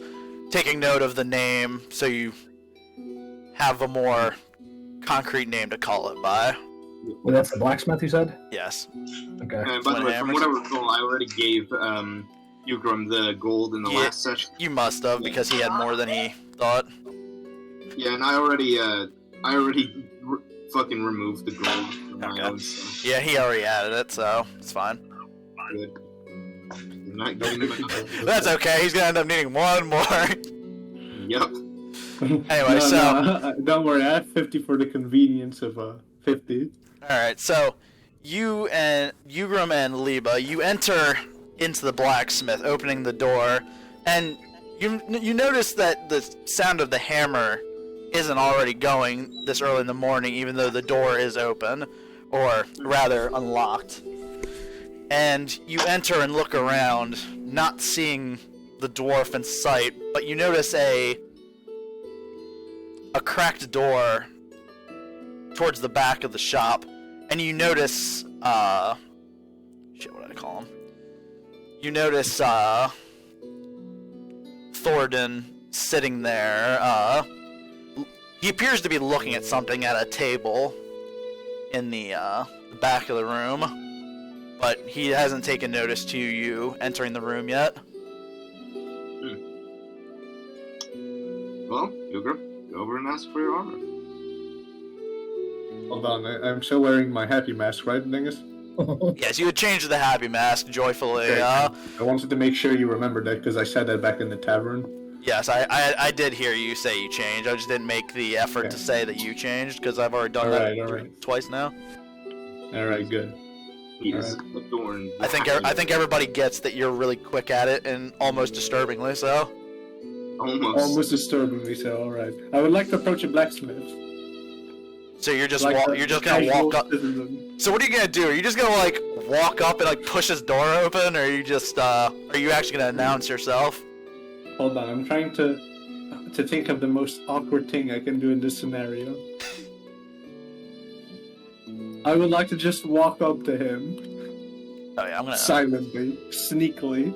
taking note of the name so you have a more concrete name to call it by. Well, that's the blacksmith, you said? Yes. Okay. By the way, Hammers. from what I recall, I already gave Jugram the gold in the Yeah. last session. You must have, because he had more than he thought. Yeah, and I already fucking removed the gold from my Okay. own stuff. Yeah, he already added it, so it's fine. Good. I'm not giving him another. That's okay, he's gonna end up needing one more. Yep. Anyway, so... Don't worry, I have 50 for the convenience of 50. Alright, so you and Jugram and Liebe, you enter into the blacksmith, opening the door, and you notice that the sound of the hammer isn't already going this early in the morning, even though the door is open, or rather unlocked. And you enter and look around, not seeing the dwarf in sight, but you notice a cracked door towards the back of the shop, and you notice, shit, what did I call him? You notice, Thornton sitting there, he appears to be looking at something at a table in the back of the room, but he hasn't taken notice to you entering the room yet. Well, Jugram, go over and ask for your armor. Hold on, I'm still wearing my happy mask, right, Dangus? Yes, you had changed the happy mask joyfully. Okay. I wanted to make sure you remembered that because I said that back in the tavern. Yes, I did hear you say you changed. I just didn't make the effort to say that you changed because I've already done that twice now. Alright, good. He's adorned. I think everybody gets that you're really quick at it and almost disturbingly so. Almost disturbingly so, alright. I would like to approach a blacksmith. So you're just Like you're just gonna walk up. So what are you gonna do? Are you just gonna like walk up and like push his door open, or are you just are you actually gonna announce yourself? Hold on, I'm trying to think of the most awkward thing I can do in this scenario. I would like to just walk up to him. Oh yeah, I'm gonna silently, sneakily.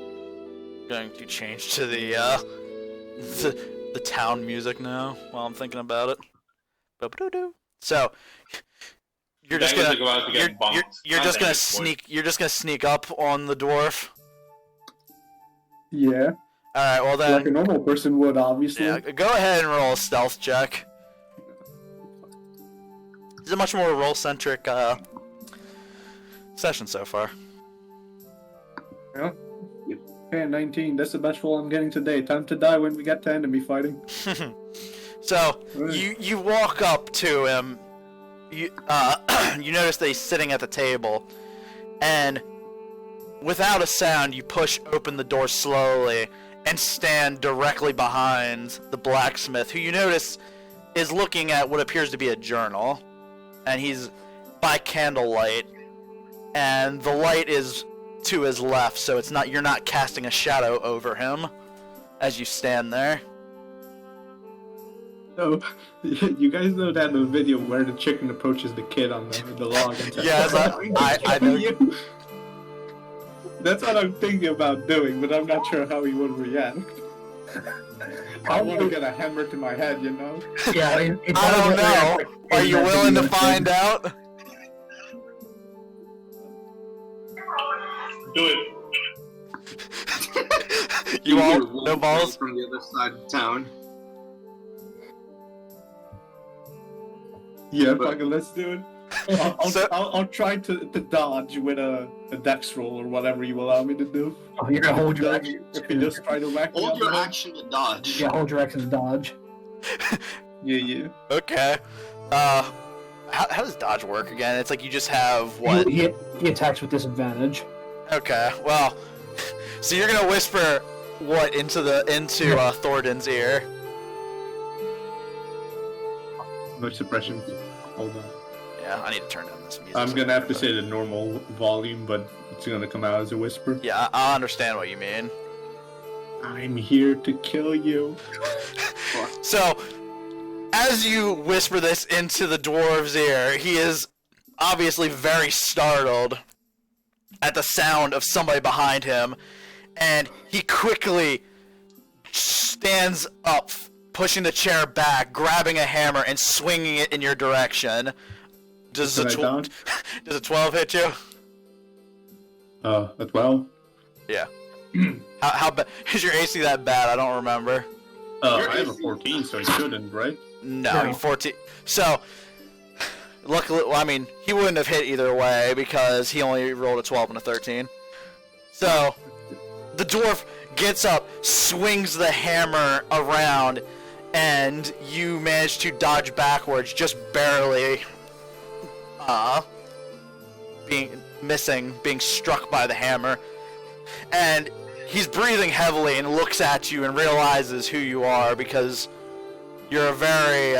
going to change to the town music now while I'm thinking about it. Ba-ba-doo-doo. So you're just gonna sneak up on the dwarf. Yeah. All right. Well then, like a normal person would, obviously. Yeah. Go ahead and roll a stealth check. It's a much more roll-centric session so far. Yeah. Okay, 19. That's the best roll I'm getting today. Time to die when we get to enemy fighting. So you walk up to him. You you notice that he's sitting at the table, and without a sound, you push open the door slowly and stand directly behind the blacksmith, who you notice is looking at what appears to be a journal, and he's by candlelight, and the light is to his left, so you're not casting a shadow over him as you stand there. So, you guys know that video where the chicken approaches the kid on the log and says, Yes, I know. You. That's what I'm thinking about doing, but I'm not sure how he would react. I want to get a hammer to my head, you know? Yeah, I don't know. Are you willing to find out? Do it. You won't? No balls? From the other side of town. Yeah, fucking let's do it. I'll try to dodge with a dex roll or whatever you allow me to do. Oh, you're gonna hold your action. If you just try to whack me Hold your up action to dodge. Yeah, hold your action to dodge. Yeah. Okay. How does dodge work again? It's like you just have what? He attacks with disadvantage. Okay. Well, so you're gonna whisper what into Thornton's ear? No suppression. Hold on. Yeah, I need to turn down this music. I'm gonna have to say the normal volume, but it's gonna come out as a whisper. Yeah, I understand what you mean. I'm here to kill you. So, as you whisper this into the dwarf's ear, he is obviously very startled at the sound of somebody behind him, and he quickly stands up, pushing the chair back, grabbing a hammer, and swinging it in your direction. Does a 12 hit you? A 12? Yeah. How bad is your AC that bad? I don't remember. I have a 14, so it shouldn't, right? No, No. 14. So, luckily, well, I mean, he wouldn't have hit either way because he only rolled a 12 and a 13. So, the dwarf gets up, swings the hammer around, and you manage to dodge backwards, just barely, being struck by the hammer. And he's breathing heavily and looks at you and realizes who you are because you're a very,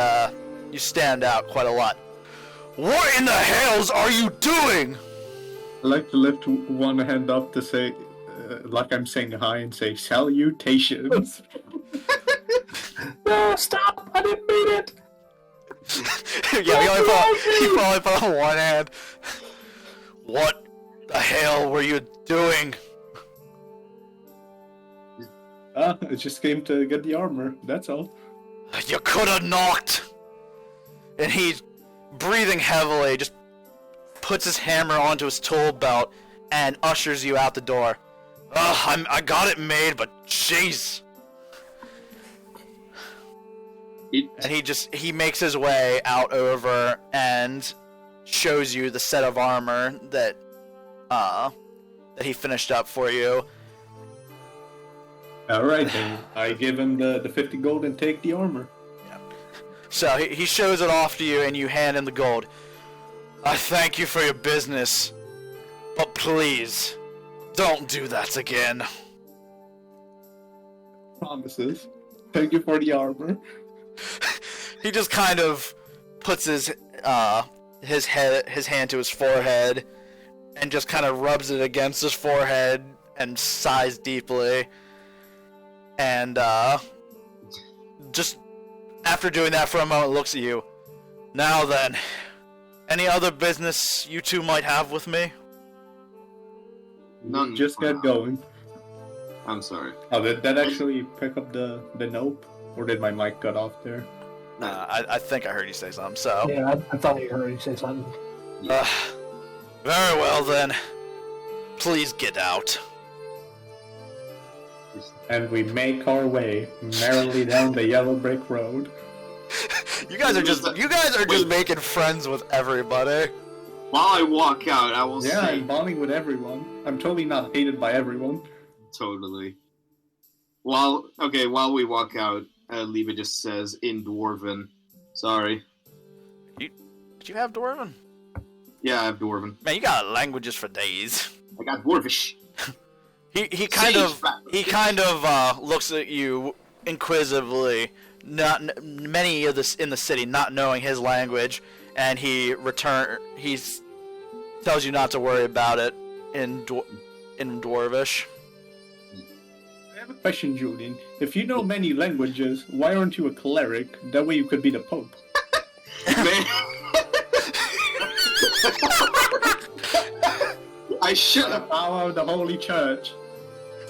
you stand out quite a lot. What in the hells are you doing? I like to lift one hand up to say, like I'm saying hi, and say salutations. No, stop! I didn't mean it! Yeah, he probably put on one hand. What the hell were you doing? I just came to get the armor, that's all. You could have knocked. And he's breathing heavily, just puts his hammer onto his tool belt and ushers you out the door. Ugh, I got it made, but jeez. And he makes his way out over and shows you the set of armor that he finished up for you. Alright then, I give him the 50 gold and take the armor. Yeah. So he shows it off to you and you hand him the gold. I thank you for your business, but please, don't do that again. Promises. Thank you for the armor. He just kind of puts his hand to his forehead and just kind of rubs it against his forehead and sighs deeply. And just after doing that for a moment, looks at you. Now then, any other business you two might have with me? None. Just get going. I'm sorry. Oh, did that actually pick up the nope? Or did my mic cut off there? I think I heard you say something, so... Yeah, I thought you heard you say something. Very well then. Please get out. And we make our way merrily down the yellow brick road. You guys are just making friends with everybody. While I walk out, I will Yeah, say... I'm bonding with everyone. I'm totally not hated by everyone. Totally. While we walk out, Liebe just says in Dwarven. Sorry. Did you have Dwarven? Yeah, I have Dwarven. Man, you got languages for days. I got Dwarvish. He kind of looks at you inquisitively. Many of this in the city not knowing his language, and he tells you not to worry about it in Dwarvish. I have a question, Julian. If you know many languages, why aren't you a cleric? That way you could be the Pope. I should have. Power of the Holy Church.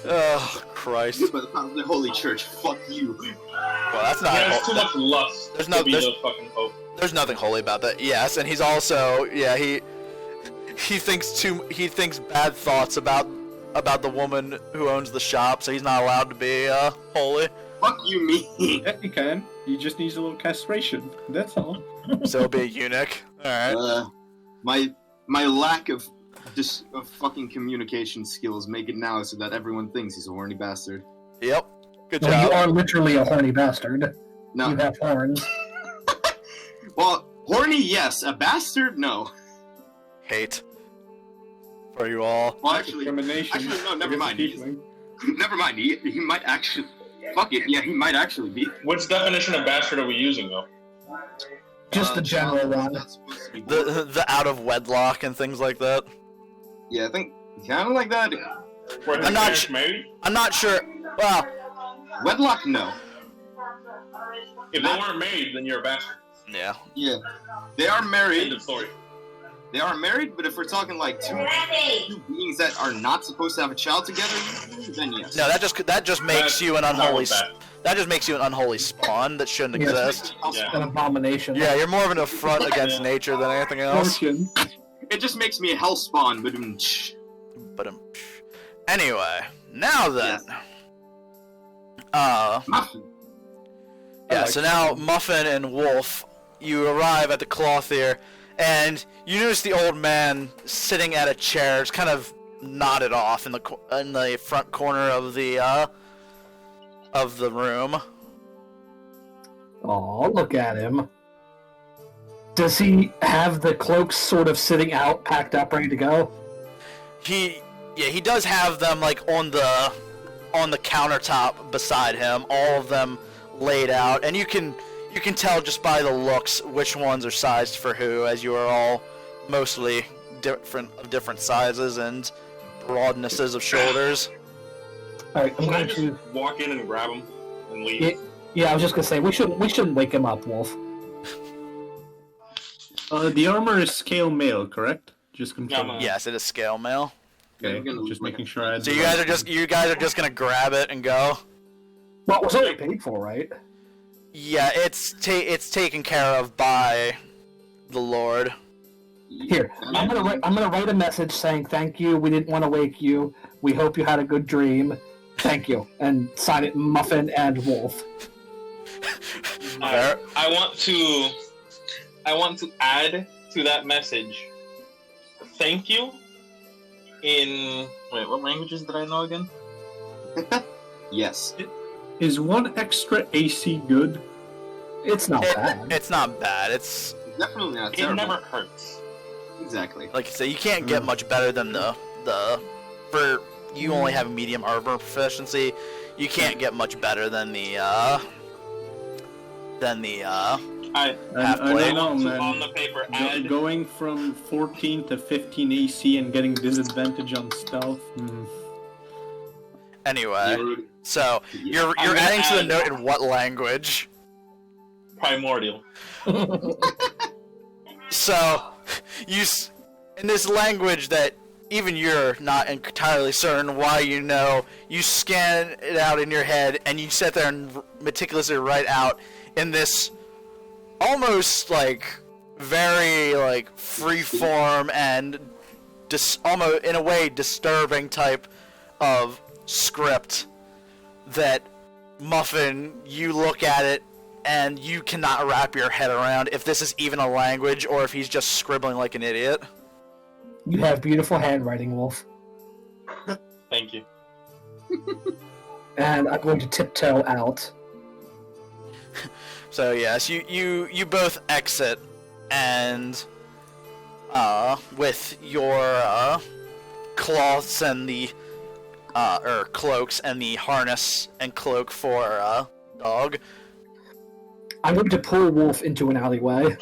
Oh, Christ. By the power of the Holy Church, fuck you. Well, that's not... Yeah, it's too much lust to be the fucking Pope. There's nothing holy about that. Yes, and he's also... Yeah, he thinks bad thoughts about the woman who owns the shop, so he's not allowed to be holy. Fuck you, me. Yeah, he can. He just needs a little castration. That's all. So he'll be a eunuch. Alright. My lack of fucking communication skills make it now so that everyone thinks he's a horny bastard. Yep. Good Well, job. you are literally a horny bastard. No. You have horns. Well, horny, yes. A bastard, no. Hate. For you all. Well, actually, no, never mind. Never mind. He might actually... Fuck it, yeah, he might actually be. Which definition of bastard are we using, though? Just the general one. That's supposed to be The out of wedlock and things like that. Yeah, I think kind of like that. Were his parents married? I'm not sure. Well, Wedlock, no. If they weren't married, then you're a bastard. yeah. Yeah, they are married. End of story. They are married, but if we're talking like two beings that are not supposed to have a child together, then yes. No, that just makes you an That's unholy. not That just makes you an unholy spawn that shouldn't Yes. exist. Yeah. An abomination. Yeah, you're more of an affront against nature than anything else. Fortune. It just makes me a hell spawn, but But anyway, Now then. Muffin. Yeah, so now Muffin and Wolf, you arrive at the cloth here, and you notice the old man sitting at a chair, it's kind of nodded off in the front corner of the room. Oh, look at him. Does he have the cloaks sort of sitting out, packed up, ready to go? He does have them like on the countertop beside him, all of them laid out, and you can tell just by the looks which ones are sized for who, as you are all mostly different sizes and broadnesses of shoulders. All right, I'm Can I going just to walk in and grab him and leave? Yeah, I was just gonna say we shouldn't wake him up, Wolf. The armor is scale mail, correct? Just confirm. Yeah, Yes, it is scale mail. Okay, I'm gonna just look making like- sure I had So the you guys right- are just gonna grab it and go. Well, it was already paid for, right? Yeah, it's taken care of by the Lord. Here, I'm gonna write a message saying thank you. We didn't want to wake you. We hope you had a good dream. Thank you, and sign it Muffin and Wolf. Fair. I want to add to that message. Thank you. In wait, what languages did I know again? Yes. Is one extra AC good? It's not bad. It's not bad. It's Definitely not It terrible. never hurts. Exactly. like I say, you can't get much better than the for you only have medium armor proficiency. You can't get much better than the I half I plate. don't know, on man. the paper add. Going from 14 to 15 AC and getting disadvantage on stealth. Anyway, You're- so you're I'm gonna adding to the add- note in what language? Primordial. So in this language that even you're not entirely certain why you know, you scan it out in your head and you sit there and meticulously write out in this almost like very like free-form and almost in a way disturbing type of script that Muffin, you look at it and you cannot wrap your head around if this is even a language or if he's just scribbling like an idiot. You have beautiful handwriting, Wolf. Thank you. And I'm going to tiptoe out. So yes, you both exit and with your cloths and the or cloaks and the harness and cloak for dog. I'm going to pull Wolf into an alleyway.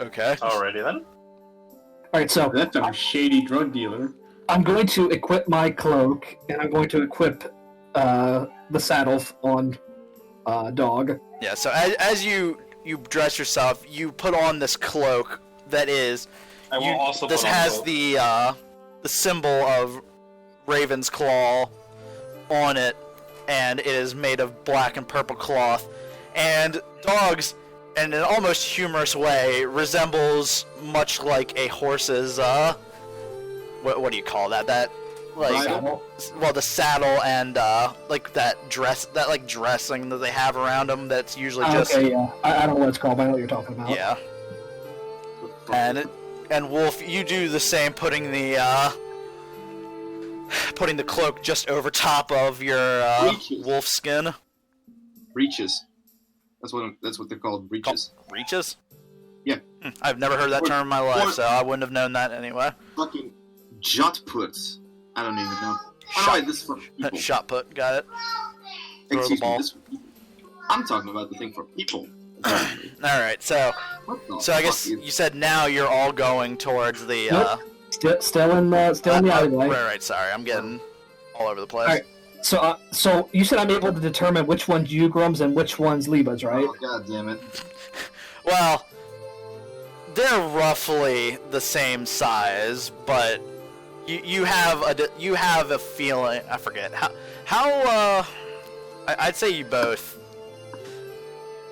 Okay. Alrighty then. Alright, so That's a shady drug dealer. I'm going to equip my cloak, and I'm going to equip the saddle on Dog. Yeah. So as you dress yourself, you put on this cloak that is. I will also This put on has both. the symbol of Raven's Claw on it, and it is made of black and purple cloth. And Dog's, in an almost humorous way, resembles much like a horse's what do you call that? That like Saddle. well, the saddle and like that dressing that they have around them. That's usually just Okay, yeah. I don't know what it's called, but I know what you're talking about. yeah. And Wolf, you do the same, putting the cloak just over top of your Breeches. wolf skin. Breeches. That's what they're called. Breeches. Reaches? Yeah. I've never heard that term in my life, or- so I wouldn't have known that anyway. Fucking jot puts. I don't even know. Oh, wait, this is for people. Shot put, got it. throw the Excuse me. ball. This is for people. I'm talking about the thing for people. Alright, so What the I guess fuck is- you said now you're all going towards the Nope. Still in the alleyway. right, sorry, I'm getting all over the place. Alright. So you said I'm able to determine which one's Jugrams and which one's Liebe's, right? Oh, god damn it. Well, they're roughly the same size, but you have a feeling. I forget how I'd say you both.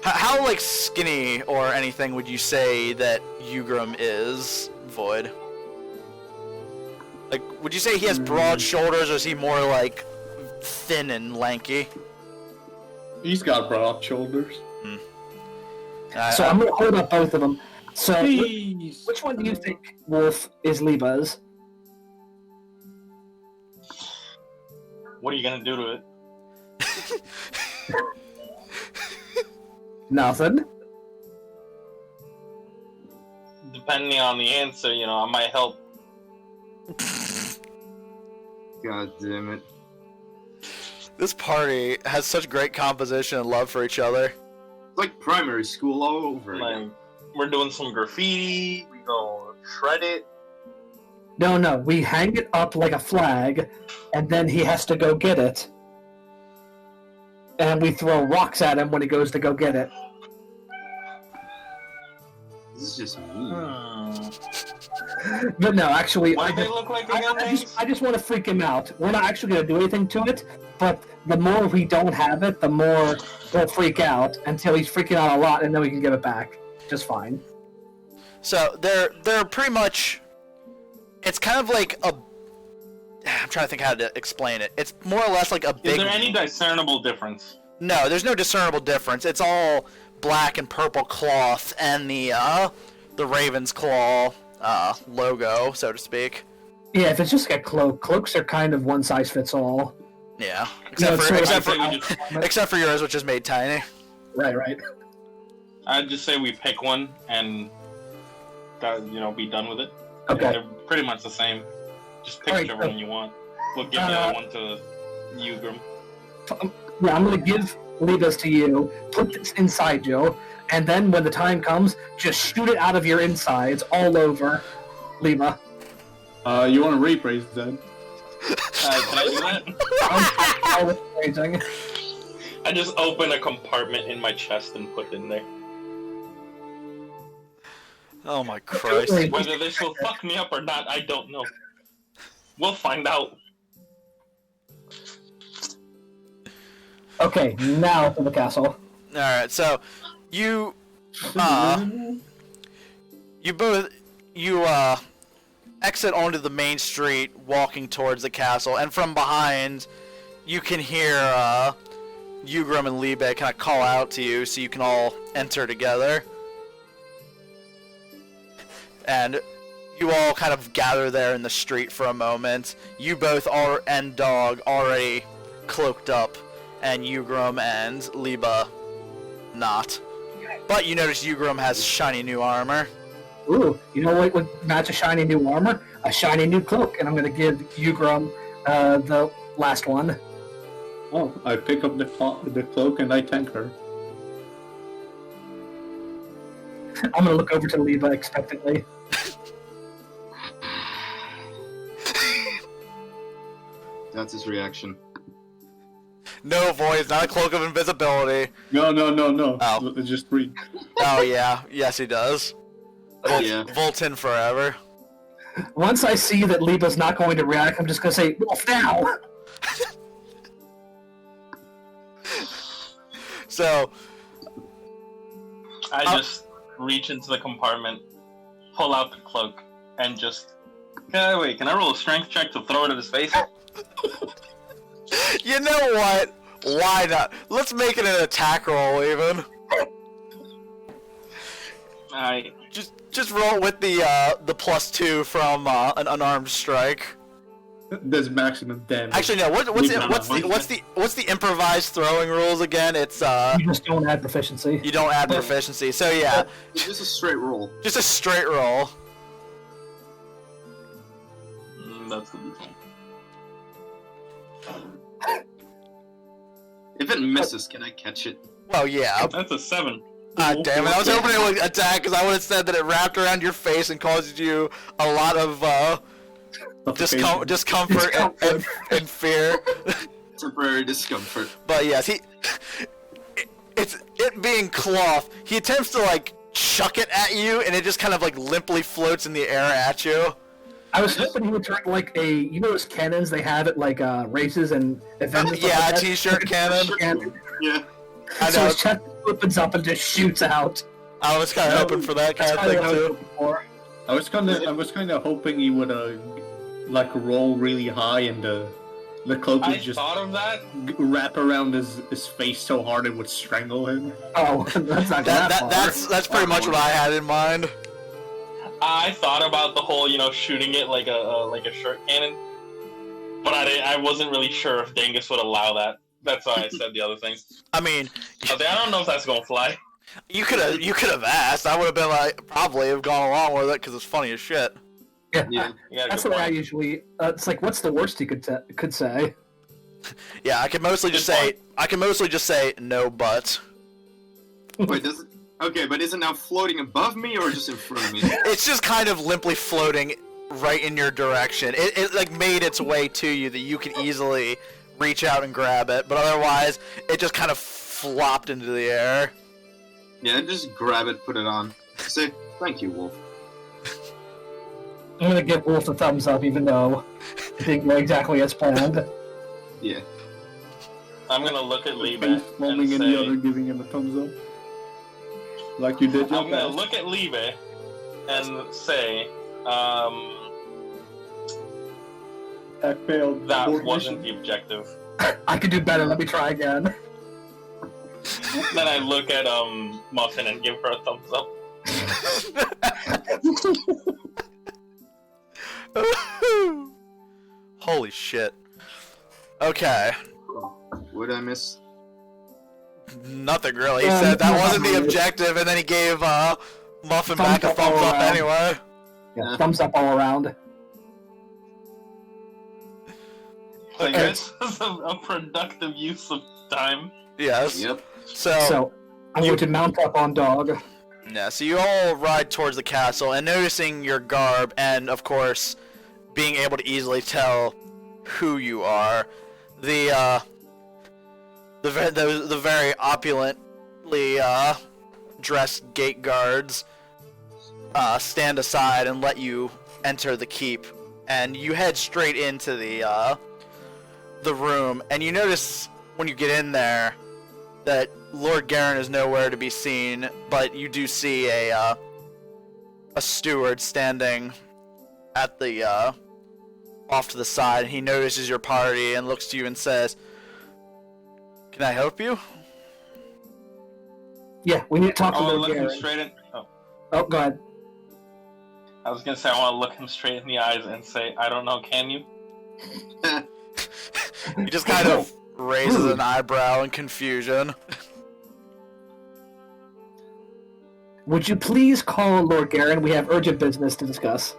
How like skinny or anything would you say that Jugram is, Void? Like, would you say he has broad shoulders, or is he more like thin and lanky? He's got broad shoulders. So I'm gonna hold up both of them. So, Please. which one do you think, Wolf, is Liebe's? What are you gonna do to it? Nothing. Depending on the answer, you know, I might help. God damn it. This party has such great composition and love for each other. It's like primary school all over again. Like, we're doing some graffiti. We go shred it. No, we hang it up like a flag, and then he has to go get it. And we throw rocks at him when he goes to go get it. This is just mean. But no, actually, What I do they just, look like again? I just want to freak him out. We're not actually going to do anything to it, but the more we don't have it, the more we'll freak out until he's freaking out a lot, and then we can give it back. Just fine. So they're pretty much. It's kind of like a. I'm trying to think how to explain it. It's more or less like a big. Is there any discernible difference? No, there's no discernible difference. It's all black and purple cloth and the Raven's Claw logo, so to speak. Yeah, if it's just like a cloak, cloaks are kind of one size fits all. Yeah, No, except for yours, which is made tiny. Right. I'd just say we pick one and, be done with it. Okay. They're pretty much the same. Just pick Alright, whichever one you want. We'll give the other one to Jugram. Yeah, I'm gonna give Liebe's to you. Put this inside you, and then when the time comes, just shoot it out of your insides all over Liebe. You want to rephrase then? Can I do that? Always amazing. I just open a compartment in my chest and put it in there. Oh my Christ. Whether this will fuck me up or not, I don't know. We'll find out. Okay, now to the castle. Alright, so you exit onto the main street walking towards the castle, and from behind you can hear Jugram and Liebe kind of call out to you so you can all enter together. And you all kind of gather there in the street for a moment. You both are and Dog already cloaked up, and Jugram and Liebe not. But you notice Jugram has shiny new armor. Ooh, you know what would match a shiny new armor? A shiny new cloak, and I'm gonna give Jugram the last one. Oh, I pick up the cloak and I thank her. I'm gonna look over to Liebe expectantly. That's his reaction. No voice, not a cloak of invisibility. No. Oh. Just read. Oh yeah, yes he does. Yeah. Voltin forever. Once I see that Liebe's not going to react, I'm just gonna say, Wolf now! So I just reach into the compartment, pull out the cloak, and just... Wait, can I roll a strength check to throw it at his face? you know what? Why not? Let's make it an attack roll even. Alright. Just roll with the +2 from an unarmed strike. There's maximum damage. Actually, no. What's the improvised throwing rules again? It's You just don't add proficiency. you don't add proficiency. So yeah, It's just a straight roll. just a straight roll. That's the default. If it misses, can I catch it? Well, yeah. That's a 7. God damn it! I was hoping it would attack because I would have said that it wrapped around your face and caused you a lot of discomfort and fear. Temporary discomfort. But yes, it being cloth, he attempts to like chuck it at you, and it just kind of like limply floats in the air at you. I was hoping he would turn like you know those cannons they have at like races and events. and stuff Yeah, like a that? t-shirt cannon. Yeah. I So know. his chest opens up and just shoots out. I was kind of hoping for that kind That's of thing what I was too. looking for. I was kind of hoping he would like roll really high and the cloak I would just thought of that. wrap around his face so hard it would strangle him. Oh, that's not that far. That's pretty much what I had in mind. I thought about the whole, shooting it like a shirt cannon, but I wasn't really sure if Dangus would allow that. That's why I said the other thing. I mean, I don't know if that's gonna fly. you could have asked. I would have been like, probably have gone along with it because it's funny as shit. Yeah, Yeah, that's good what I point. usually. It's like, what's the worst you could say? Yeah, I can mostly just say no, but Wait, does it? Okay, but is it now floating above me or just in front of me? it's just kind of limply floating right in your direction. It like made its way to you that you could easily reach out and grab it, but otherwise it just kind of flopped into the air. Yeah, just grab it, put it on. Say, thank you, Wolf. I'm gonna give Wolf a thumbs up, even though I didn't go exactly as planned. Yeah. I'm gonna look at Liebe Face and palming and the other say, giving him a thumbs up. Like you did your I'm gonna best. look at Liebe and say, I failed. that board wasn't mission. the objective. I could do better. Let me try again. Then I look at Muffin and give her a thumbs up. Holy shit. Okay. What did I miss? Nothing really. He said that wasn't the objective, and then he gave Muffin back a Thumbs up thumbs all up around. anyway. Yeah, thumbs up all around. Like, Okay. this is a productive use of time. Yes. Yep. So I'm going to mount up on Dog. Yeah, so you all ride towards the castle, and noticing your garb, and of course, being able to easily tell who you are, the very opulently dressed gate guards stand aside and let you enter the keep, and you head straight into the room, and you notice when you get in there that Lord Garen is nowhere to be seen, but you do see a steward standing at the off to the side, and he notices your party and looks to you and says, "Can I help you?" Yeah, we need to talk I to want to Lord look him Garen. straight in. Oh, Oh, go ahead. I was gonna say I want to look him straight in the eyes and say, I don't know, can you? He just kind of raises an eyebrow in confusion. Would you please call Lord Garen? We have urgent business to discuss.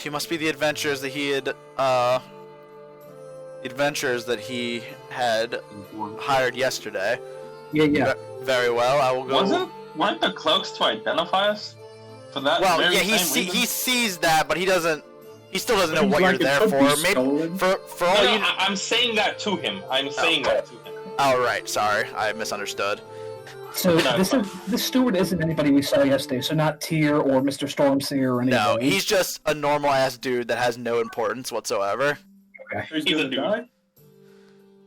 You must be the adventurers that he had hired yesterday. Yeah. Very well, I will go. Weren't the cloaks to identify us? For that Well, very yeah, he same reason? he sees that, but he still doesn't know what Like you're it there could be for. stolen. Maybe for all No, you. I'm saying that to him. I'm saying that to him. Oh right, sorry, I misunderstood. So No, this steward isn't anybody we saw yesterday. So not Tyr or Mr. Stormseer or anybody. No, he's just a normal ass dude that has no importance whatsoever. He's He's a gonna dude. die?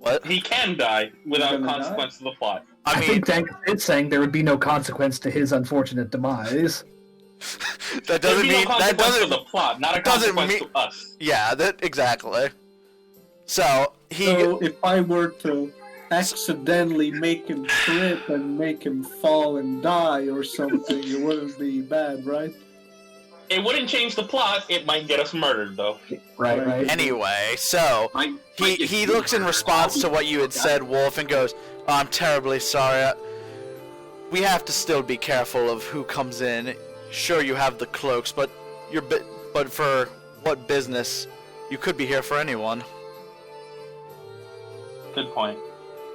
What? He can die without He's gonna consequence of the plot. I think Dangus is saying there would be no consequence to his unfortunate demise. that There'd doesn't be no mean that consequence doesn't. to the plot, not a doesn't consequence mean- to us. Yeah, that exactly. So he. So if I were to accidentally make him trip and make him fall and die or something, it wouldn't be bad, right? It wouldn't change the plot. It might get us murdered, though. Right. Anyway, so he looks in response to what you had said, Wolf, and goes, "Oh, I'm terribly sorry. We have to still be careful of who comes in. Sure, you have the cloaks, but but for what business? You could be here for anyone." Good point.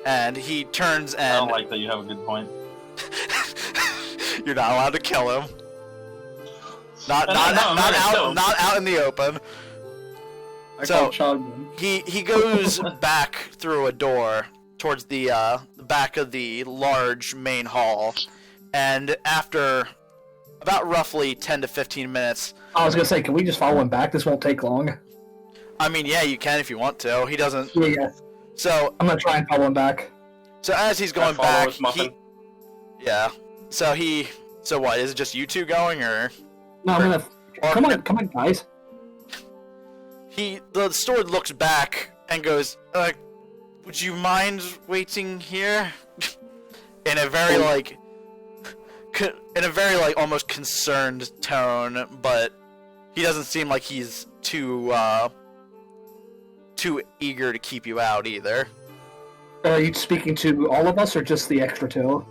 And he turns I don't and like that you have a good point. you're not allowed to kill him. Not No, I'm not gonna kill him. not out in the open. I So- call Chogman. He goes back through a door towards the back of the large main hall, and after about roughly 10 to 15 minutes, I was gonna say, can we just follow him back? This won't take long. I mean, yeah, you can if you want to. He doesn't. Yeah. So I'm gonna try and follow him back. as he's going follow back, with Muffin. yeah. So what? Is it just you two going, or? No, I'm gonna. Come on, guys. The steward looks back and goes, would you mind waiting here? in a very almost concerned tone, but he doesn't seem like he's too eager to keep you out either. Are you speaking to all of us or just the extra two?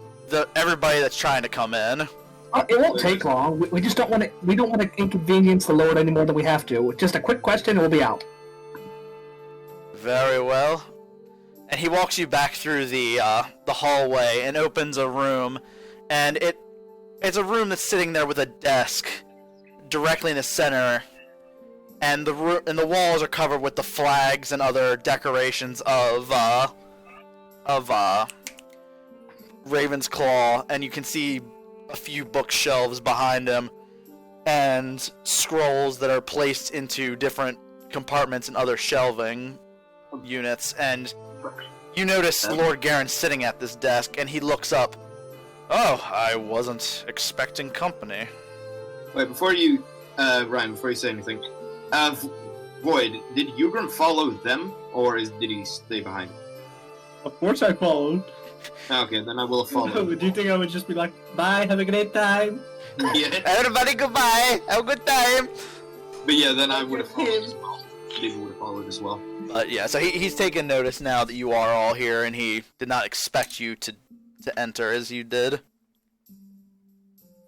Everybody that's trying to come in. It won't take long. We just don't want to. We don't want to inconvenience the Lord any more than we have to. Just a quick question, and we'll be out. Very well. And he walks you back through the hallway and opens a room, and it's a room that's sitting there with a desk directly in the center, and the walls are covered with the flags and other decorations of Raven's Claw, and you can see a few bookshelves behind him, and scrolls that are placed into different compartments and other shelving units, and you notice Lord Garen sitting at this desk, and he looks up. Oh, I wasn't expecting company. Wait, before you, Ryan, before you say anything, Void, did Jugram follow them, or did he stay behind? Of course I followed. Okay, then I will follow. Do you think I would just be like, bye, have a great time? Yeah. Everybody goodbye, have a good time. But yeah, then I would have followed as well. Liebe would have followed as well. But yeah, so he's taken notice now that you are all here, and he did not expect you to enter as you did.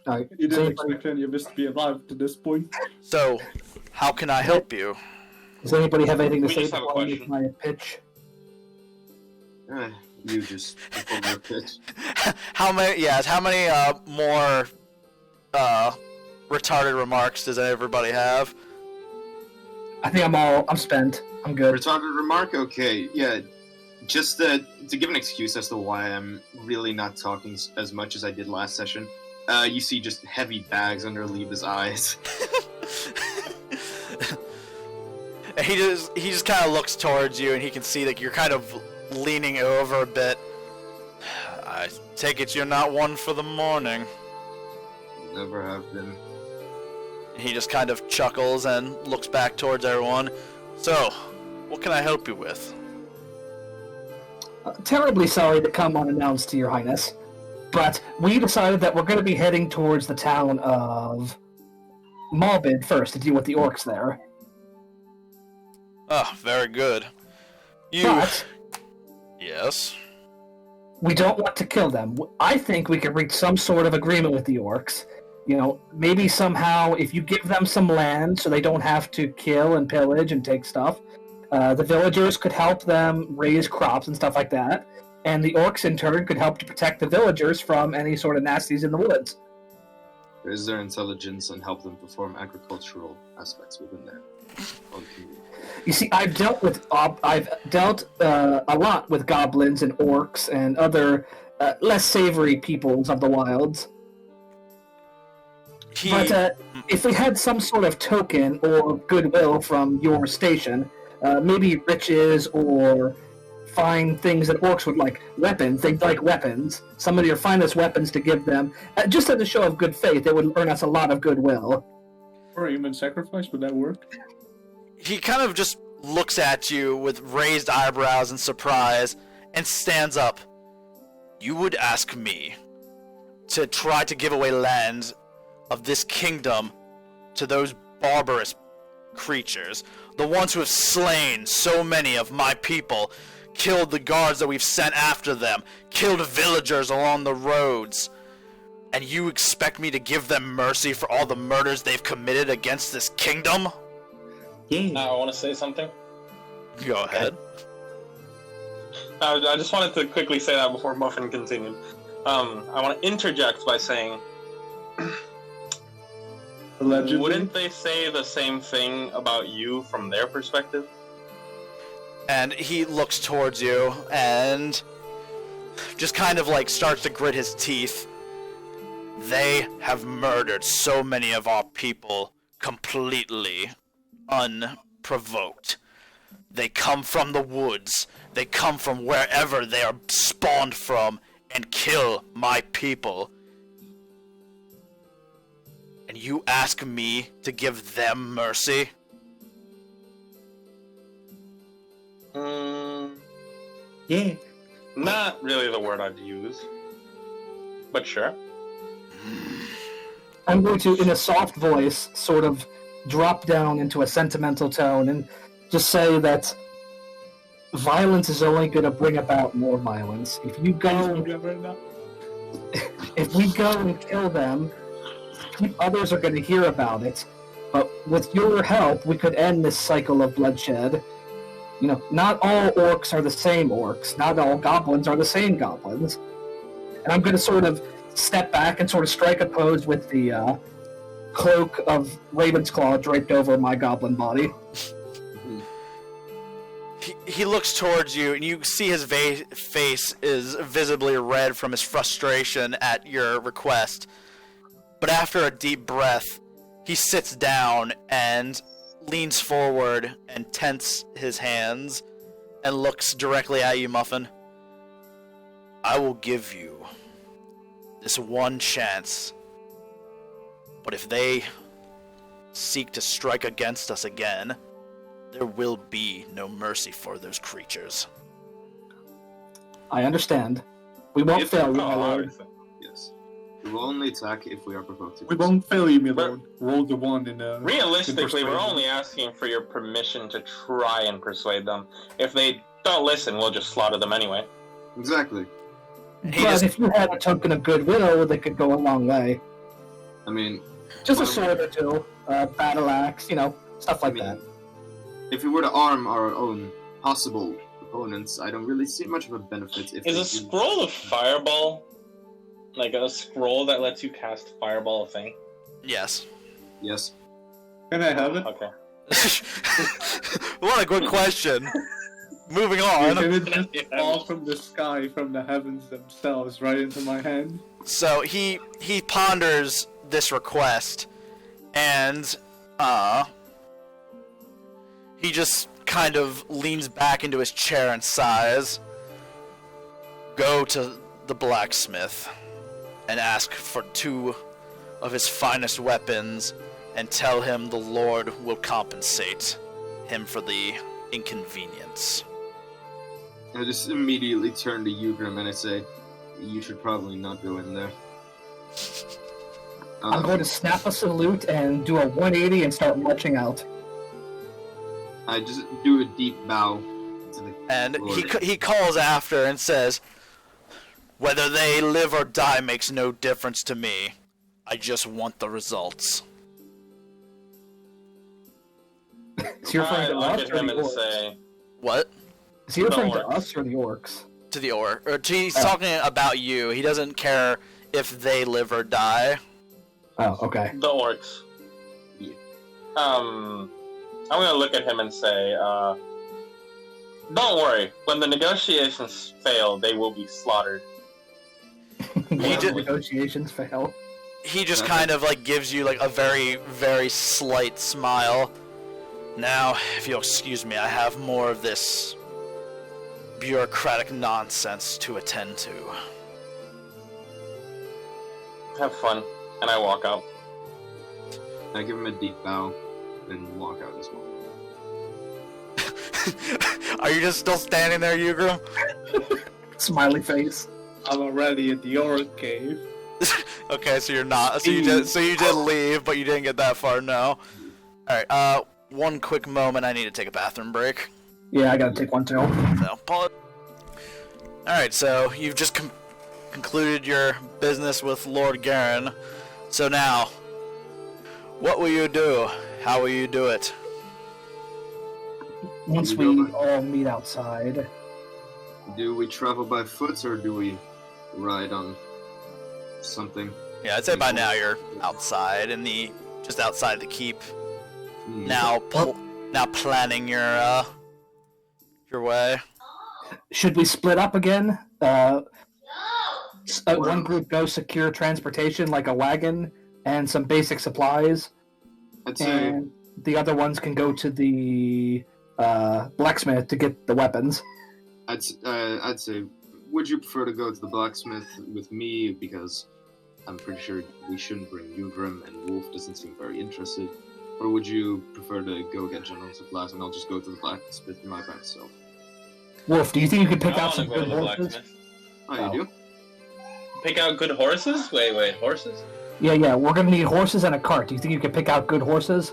You didn't expect any of us to be alive to this point. So, how can I help you? Does anybody have anything to We say just have a before I make question. my pitch? You just perform your pitch. How many more retarded remarks does everybody have? I think I'm spent. I'm good. Retarded remark? Okay, yeah. Just to give an excuse as to why I'm really not talking as much as I did last session, you see just heavy bags under Liebe's eyes. And he just kind of looks towards you, and he can see that you're kind of leaning over a bit. I take it you're not one for the morning. Never have been. He just kind of chuckles and looks back towards everyone. So, what can I help you with? Terribly sorry to come unannounced to your highness, but we decided that we're going to be heading towards the town of Malbid first to deal with the orcs there. Ah, very good. But Yes? we don't want to kill them. I think we could reach some sort of agreement with the orcs. You know, maybe somehow if you give them some land so they don't have to kill and pillage and take stuff, the villagers could help them raise crops and stuff like that, and the orcs in turn could help to protect the villagers from any sort of nasties in the woods. Raise their intelligence and help them perform agricultural aspects within their own community. You see, I've dealt a lot with goblins and orcs and other less savory peoples of the wilds. But if we had some sort of token or goodwill from your station, maybe riches or fine things that orcs would like, weapons, they'd like weapons, some of your finest weapons to give them, just as a show of good faith, it would earn us a lot of goodwill. Or a human sacrifice, would that work? He kind of just looks at you with raised eyebrows and surprise and stands up. You would ask me to try to give away land of this kingdom to those barbarous creatures, the ones who have slain so many of my people, killed the guards that we've sent after them, killed villagers along the roads, and you expect me to give them mercy for all the murders they've committed against this kingdom? I want to say something. Go ahead. I just wanted to quickly say that before Muffin continued. I want to interject by saying, Allegedly? wouldn't they say the same thing about you from their perspective? And he looks towards you and just kind of like starts to grit his teeth. They have murdered so many of our people completely unprovoked. They come from the woods. They come from wherever they are spawned from and kill my people. And you ask me to give them mercy? Yeah. Not really the word I'd use. But sure. I'm going to, in a soft voice, sort of drop down into a sentimental tone and just say that violence is only going to bring about more violence. If we go and kill them, others are going to hear about it. But with your help, we could end this cycle of bloodshed. You know, not all orcs are the same orcs. Not all goblins are the same goblins. And I'm going to sort of step back and sort of strike a pose with the cloak of Raven's Claw draped over my goblin body. He looks towards you, and you see his face is visibly red from his frustration at your request. But after a deep breath, he sits down and leans forward and tenses his hands and looks directly at you, Muffin. I will give you this one chance, but if they seek to strike against us again, there will be no mercy for those creatures. I understand. We won't fail you, my lord. Yes. We will only attack if we are provoked to. We won't fail you, my lord. Roll the one in Realistically, we're only asking for your permission to try and persuade them. If they don't listen, we'll just slaughter them anyway. Exactly. But if you had a token of goodwill, they could go a long way. I mean... Just a sword or two, battle axe, you know, stuff like that. If we were to arm our own possible opponents, I don't really see much of a benefit. If Is a scroll of fireball, like a scroll that lets you cast fireball, a thing? Yes. Yes. Can I have it? Okay. What a good question. Moving on. Can it just fall from the sky, from the heavens themselves, right into my hand? So he ponders this request, and he just kind of leans back into his chair and sighs. Go to the blacksmith and ask for 2 of his finest weapons and tell him the Lord will compensate him for the inconvenience. I just immediately turn to Jugram and I say, you should probably not go in there. I'm going to snap a salute and do a 180 and start marching out. I just do a deep bow to the And Lord. he calls after and says, whether they live or die makes no difference to me. I just want the results. Is he referring to I'll us get or him the and orcs? say, What? Is he referring The to orcs. us or the orcs? To the orc. Or he's talking about you. He doesn't care if they live or die. Oh, okay. the orcs. Yeah. I'm gonna look at him and say, don't worry, when the negotiations fail, they will be slaughtered. When did- negotiations fail. He just kind of like gives you like a very, very slight smile. Now, if you'll excuse me, I have more of this bureaucratic nonsense to attend to. Have fun. And I walk out. I give him a deep bow and walk out as well. Are you just still standing there, Jugram? Smiley face. I'm already at the orc cave. Okay, so you're not. So you did leave, but you didn't get that far. No. All right. One quick moment. I need to take a bathroom break. Yeah, I gotta take one too. So, Paul. All right. So you've just concluded your business with Lord Garen. So now, what will you do? How will you do it? Once we all meet outside. Do we travel by foot or do we ride on something? Yeah, I'd say by now you're outside just outside the keep. Now planning your way. Should we split up again? One group goes secure transportation, like a wagon and some basic supplies, I'd say and the other ones can go to the blacksmith to get the weapons. I'd say, would you prefer to go to the blacksmith with me, because I'm pretty sure we shouldn't bring Jugram and Wolf doesn't seem very interested, or would you prefer to go get general supplies and I'll just go to the blacksmith by myself? Wolf, do you think you could pick I out want to some go to good the horses? blacksmith. Oh, you do? Pick out good horses? Wait, horses? Yeah, we're gonna need horses and a cart. Do you think you could pick out good horses?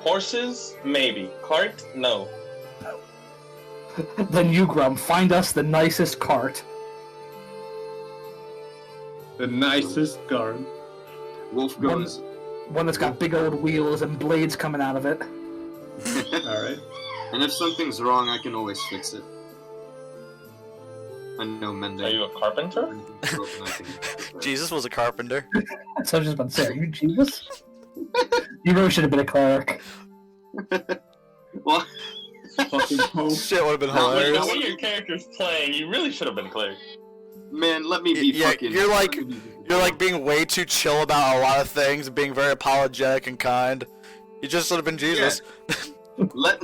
Horses? Maybe. Cart? No. Then Jugram, find us the nicest cart. The nicest guard. Wolf goes. One that's got big old wheels and blades coming out of it. Alright. And if something's wrong, I can always fix it. I know mending. Are you a carpenter? Jesus was a carpenter. So I was just about to say, are you Jesus? You really should have been a cleric. Well, Fucking hope. Shit would have been No, wait, hilarious. The way your character's playing, you really should have been clear. man, let me be Yeah, fucking. you're like being way too chill about a lot of things, being very apologetic and kind. You just should have been Jesus. Let.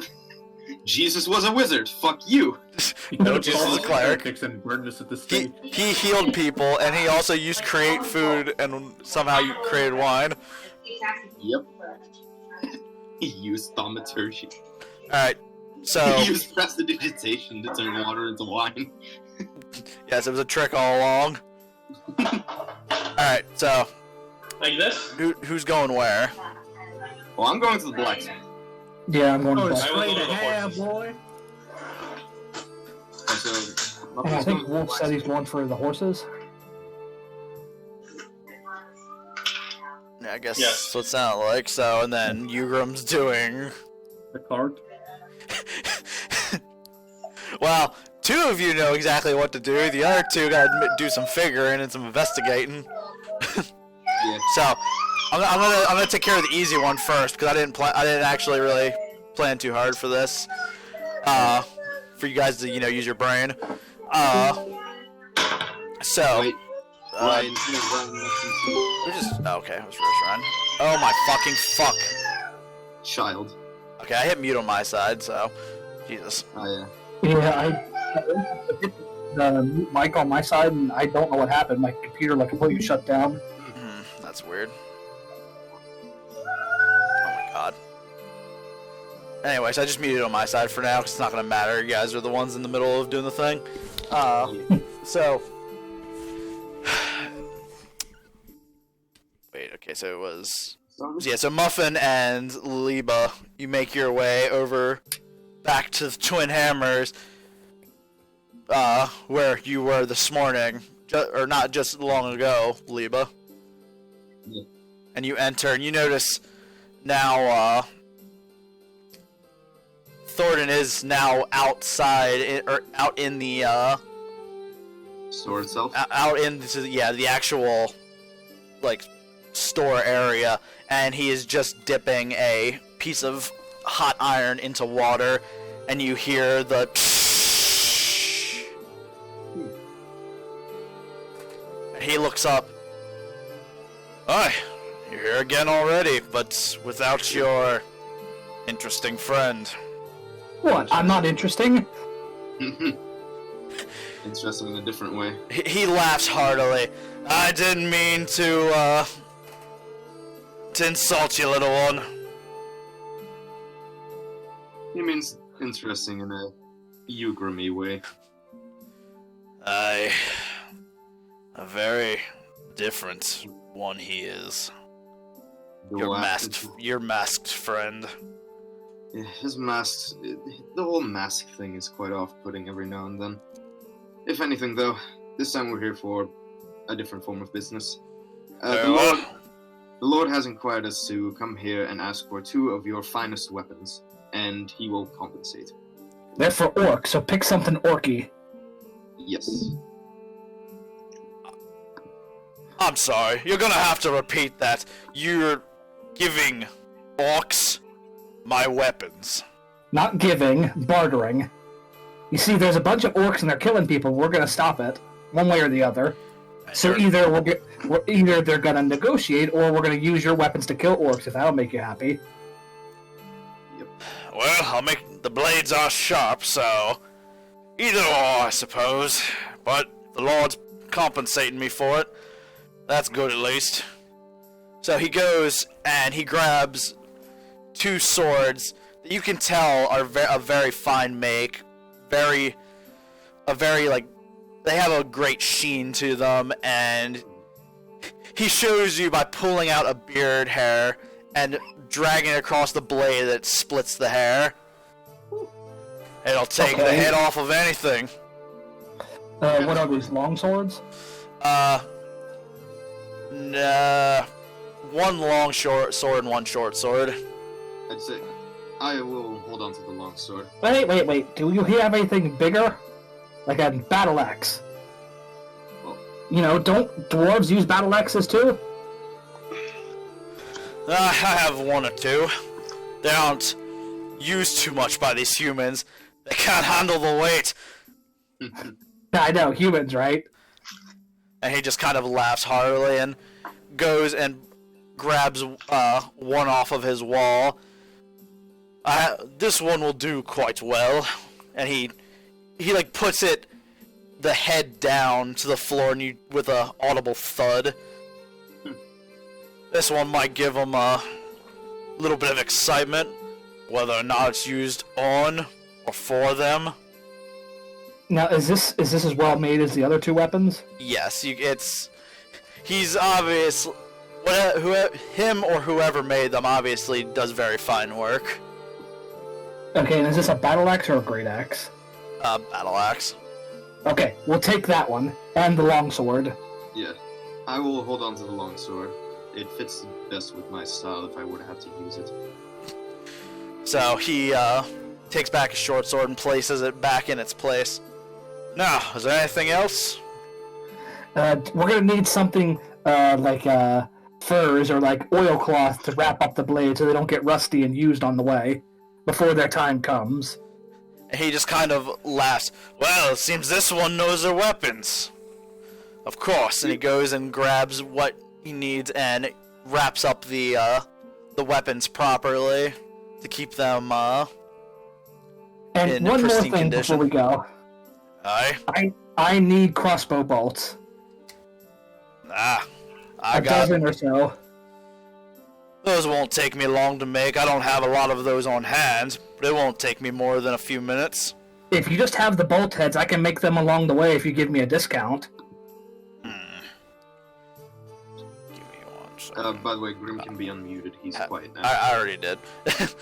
Jesus was a wizard. Fuck you. No, Jesus is a cleric. And burned us at the He, stake. he healed people, and he also used create food, and somehow you created wine. Yep. He used thaumaturgy. Alright, so... He used prestidigitation to turn water into wine. Yes, it was a trick all along. Alright, so... Like this? Who's going where? Well, I'm going to the blacksmith. Yeah, I'm going to Oh, it's black. I will straight go to the ahead, horses. boy. And so, And I think Wolf said he's going for the horses. Yeah, I guess Yes. that's what it sounded like. So, and then Ugram's doing... The cart. Well, two of you know exactly what to do. The other two gotta do some figuring and some investigating. Yeah. So, I'm gonna take care of the easy one first because I didn't actually really plan too hard for this. For you guys to use your brain. So. Wait. Ryan, Ryan, We're just okay. I was first run. Oh my fucking fuck. child. Okay, I hit mute on my side, so Jesus. Oh yeah. Yeah, I hit the mute mic on my side, and I don't know what happened. My computer completely shut down. That's weird. Oh my god. Anyways, I just muted on my side for now because it's not gonna matter. You guys are the ones in the middle of doing the thing. So. Wait. Okay. So it was. Yeah. So Muffin and Liebe, you make your way over back to the Twin Hammers, where you were this morning, or not just long ago, Liebe. Yeah. And you enter, and you notice now, Thornton is now outside, or out in the, Store itself. out into the actual, store area, and he is just dipping a piece of hot iron into water, and you hear the he looks up. Hi, you're here again already, but without your interesting friend. What? I'm not interesting? Interesting in a different way. He laughs heartily. I didn't mean to insult you, little one. He means interesting in a Jugram-y way. A very different one he is. Your masked friend. Yeah, his mask. The whole mask thing is quite off-putting every now and then. If anything, though, this time we're here for a different form of business. The Lord has inquired us to come here and ask for 2 of your finest weapons, and he will compensate. They're for orcs, so pick something orky. Yes. I'm sorry, you're gonna have to repeat that. You're giving orcs my weapons. Not giving, bartering. You see, there's a bunch of orcs and they're killing people. We're gonna stop it, one way or the other. So either either they're gonna negotiate, or we're gonna use your weapons to kill orcs. If that'll make you happy. Well, I'll make the blades are sharp, so either or, I suppose. But the Lord's compensating me for it. That's good, at least. So he goes and he grabs 2 swords that you can tell are a very fine make. very like, they have a great sheen to them, and he shows you by pulling out a beard hair and dragging it across the blade that splits the hair. It'll take the head off of anything. What are these, long swords? Nah, one long short sword and one short sword. I'd say I will hold on to the long sword. Wait. Do you have anything bigger? Like a battle axe? Well, You know, don't dwarves use battle axes too? I have one or two. They aren't used too much by these humans. They can't handle the weight. Yeah, I know, humans, right? And he just kind of laughs heartily and goes and grabs one off of his wall. This one will do quite well. And he like puts the head down to the floor and with a audible thud. This one might give him a little bit of excitement, whether or not it's used on or for them. Now, is this as well made as the other two weapons? Yes, he's obvious. Him or whoever made them obviously does very fine work. Okay, and is this a battle axe or a great axe? Battle axe. Okay, we'll take that one and the long sword. yeah. I will hold on to the long sword. It fits best with my style if I were to have to use it. So he takes back his short sword and places it back in its place. Now, is there anything else? We're gonna need something like furs or like oilcloth to wrap up the blade so they don't get rusty and used on the way before their time comes. And he just kind of laughs. Well, it seems this one knows their weapons. Of course, and he goes and grabs what he needs and wraps up the weapons properly to keep them And in one more pristine thing condition. before we go. Aye. I need crossbow bolts. I A got dozen or so. those. Won't take me long to make. I don't have a lot of those on hand, but it won't take me more than a few minutes. If you just have the bolt heads, I can make them along the way if you give me a discount. Give me one second. By the way, Grimm can be unmuted. He's quiet now. I already did. Okay,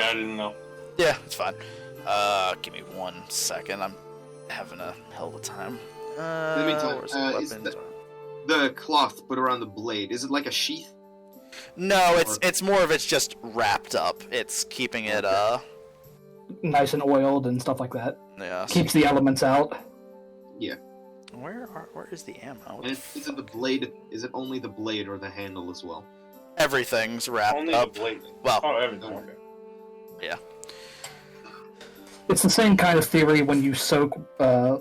I didn't know. Yeah, it's fine. Give me 1 second. I'm having a hell of a time. In the meantime, Where's the is weapons? the cloth put around the blade, is it like a sheath? No, it's more of it's just wrapped up. It's keeping it Nice and oiled and stuff like that. yeah. Keeps the elements out. Yeah. Where is the ammo? And is it the blade? Is it only the blade or the handle as well? Everything's wrapped Only up. the blade. Well, Oh, everything. Okay. yeah. It's the same kind of theory when you soak,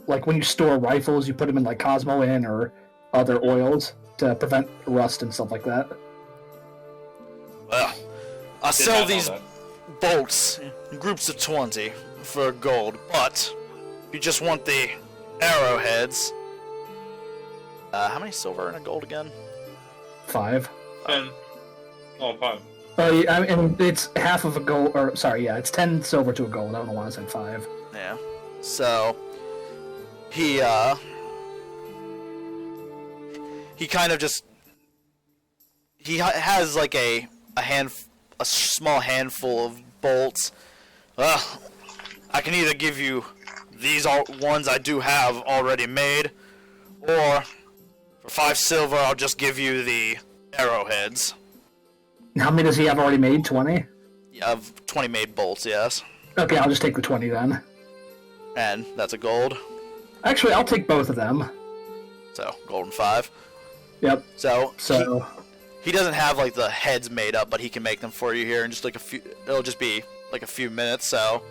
like when you store rifles, you put them in like Cosmo in or other oils to prevent rust and stuff like that. Well, I Did sell not know these that. bolts in groups of 20 for gold, but if you just want the arrowheads, how many silver and a gold again? 5. 10. Oh, 5. Oh, yeah, I mean, it's half of a gold, or sorry, yeah, it's 10 silver to a gold. I don't know why I said 5. Yeah. So he kind of just has like a small handful of bolts. Well, I can either give you these ones I do have already made, or for 5 silver I'll just give you the arrowheads. How many does he have already made? 20? You have 20 made bolts, yes. Okay, I'll just take the 20 then. And that's a gold. Actually, I'll take both of them. So, gold and 5. Yep. So he doesn't have like the heads made up, but he can make them for you here in just like a few. It'll just be like a few minutes. So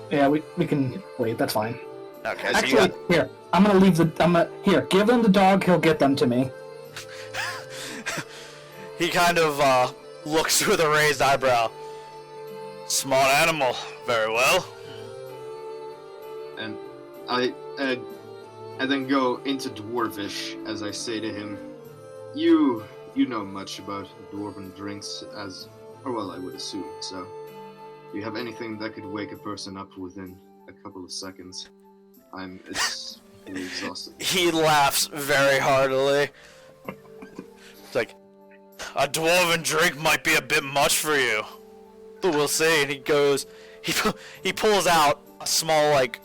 yeah, we can wait. That's fine. okay. So Actually, here I'm gonna leave the. Here, give them the dog. He'll get them to me. he kind of looks with a raised eyebrow. Smart animal. Very well. And I then go into Dwarvish as I say to him, You know much about dwarven drinks, I would assume, so. Do you have anything that could wake a person up within a couple of seconds. It's really exhausted. He laughs very heartily. It's like, a dwarven drink might be a bit much for you, but we'll see. And he goes, he pulls out a small like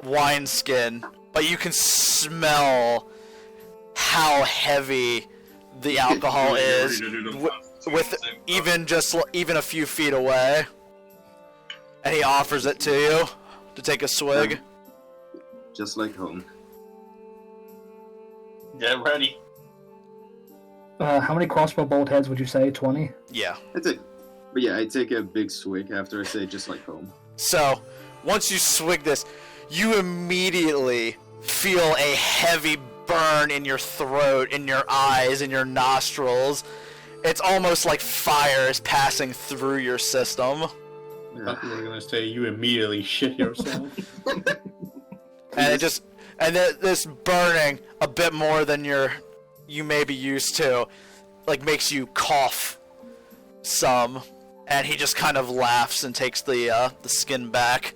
wine skin, but you can smell how heavy the alcohol is with even a few feet away. And he offers it to you to take a swig. Just like home. Get ready. How many crossbow bolt heads would you say? 20? Yeah. I take a big swig after I say just like home. So, once you swig this, you immediately feel a heavy burn in your throat, in your eyes, in your nostrils. It's almost like fire is passing through your system. I thought you were gonna say you immediately shit yourself. And this burning a bit more than you may be used to, like makes you cough some. And he just kind of laughs and takes the skin back.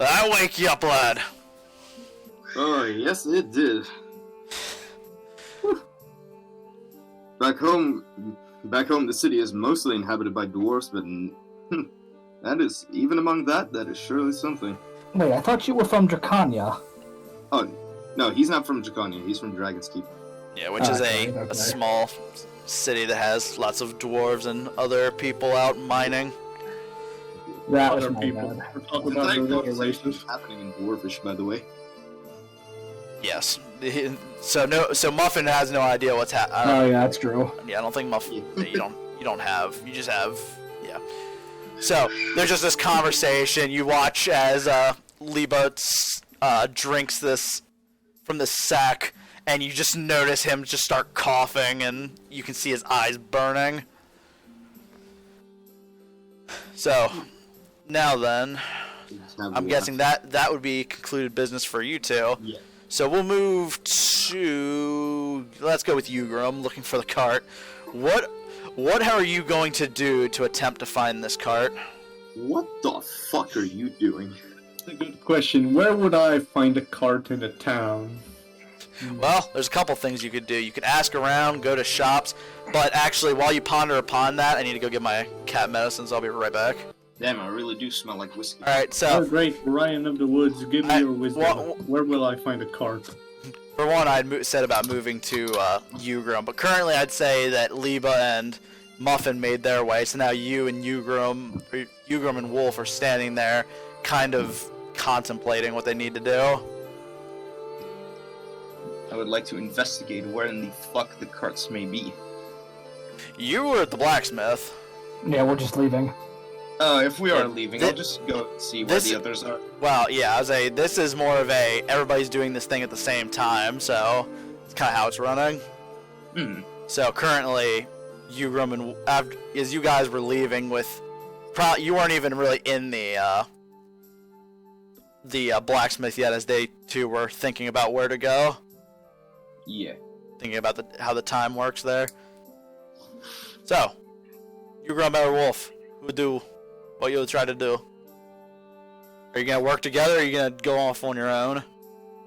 I'll wake you up, lad. Oh, yes, it did. Back home, the city is mostly inhabited by dwarves, but that is, even among that is surely something. Wait, I thought you were from Dracania. Oh, no, he's not from Dracania, he's from Dragon's Keep. Yeah, which is a small city that has lots of dwarves and other people out mining. That was Other my people. bad. We're talking about the other races. Happening in Dwarvish, by the way. Yes. So Muffin has no idea what's happening. Oh yeah, that's true. Yeah, I don't think Muffin. You don't have. You just have. Yeah. So there's just this conversation. You watch as Liebe drinks this from the sack, and you just notice him just start coughing, and you can see his eyes burning. So now then, I'm guessing that would be concluded business for you two. Yeah. So we'll move to, let's go with Jugram, looking for the cart. What are you going to do to attempt to find this cart? What the fuck are you doing? That's a good question. Where would I find a cart in a town? Well, there's a couple things you could do. You could ask around, go to shops, but actually, while you ponder upon that, I need to go get my cat medicine, so I'll be right back. Damn, I really do smell like whiskey. Alright, Oh, so, great, Ryan of the Woods, give me your wisdom. Where will I find a cart? for one, I'd said about moving to Jugram, but currently I'd say that Liebe and Muffin made their way, so now you and Jugram and Wolf are standing there, kind of contemplating what they need to do. I would like to investigate where in the fuck the carts may be. You were at the blacksmith. Yeah, we're just leaving. If we are leaving, I'll just go see where the others are. Well, yeah, this is more of everybody's doing this thing at the same time, so it's kind of how it's running. So currently, Jugram and as you guys were leaving with, you weren't even really in the blacksmith yet, as they too were thinking about where to go. Yeah. Thinking about how the time works there. So, Jugram or Wolf, who would do what you'll try to do? Are you gonna work together, or are you gonna go off on your own?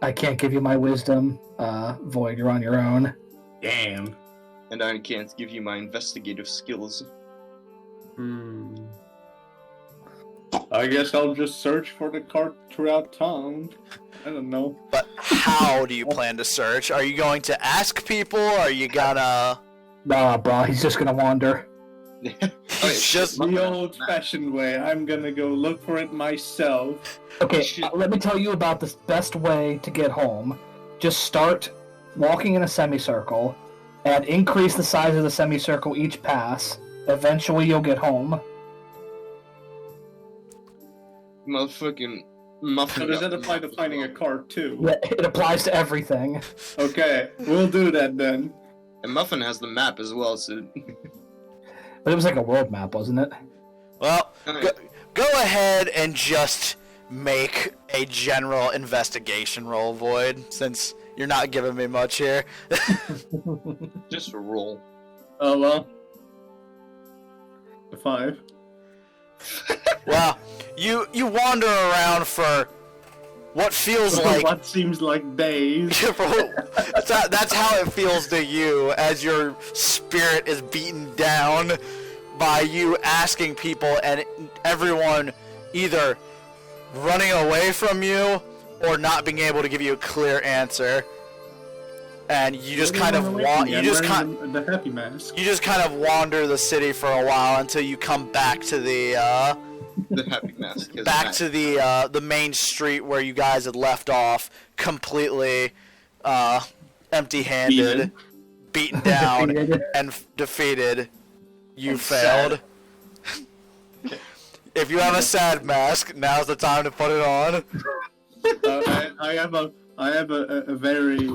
I can't give you my wisdom. Void, you're on your own. Damn. And I can't give you my investigative skills. I guess I'll just search for the cart throughout town. I don't know. But how do you plan to search? Are you going to ask people? Are you gonna... Nah, bro, he's just gonna wander. just... The old-fashioned way. I'm gonna go look for it myself. Okay, let me tell you about the best way to get home. Just start walking in a semicircle, and increase the size of the semicircle each pass. Eventually you'll get home. Motherfucking So Muffin. does that apply to finding a cart, too? Yeah, it applies to everything. Okay, we'll do that then. And Muffin has the map as well, so... But it was like a world map, wasn't it? Well, go ahead and just make a general investigation roll, Void, since you're not giving me much here. Just a roll. Oh, well. A 5. Well, You wander around for what feels like what seems like days. that's how it feels to you as your spirit is beaten down by you asking people and everyone either running away from you or not being able to give you a clear answer. And you just kind of the happy mask. You just kind of wander the city for a while until you come back to the happy mask. to the main street where you guys had left off, completely empty-handed, beaten down, and defeated. You failed. If you have a sad mask, now's the time to put it on. I have a very.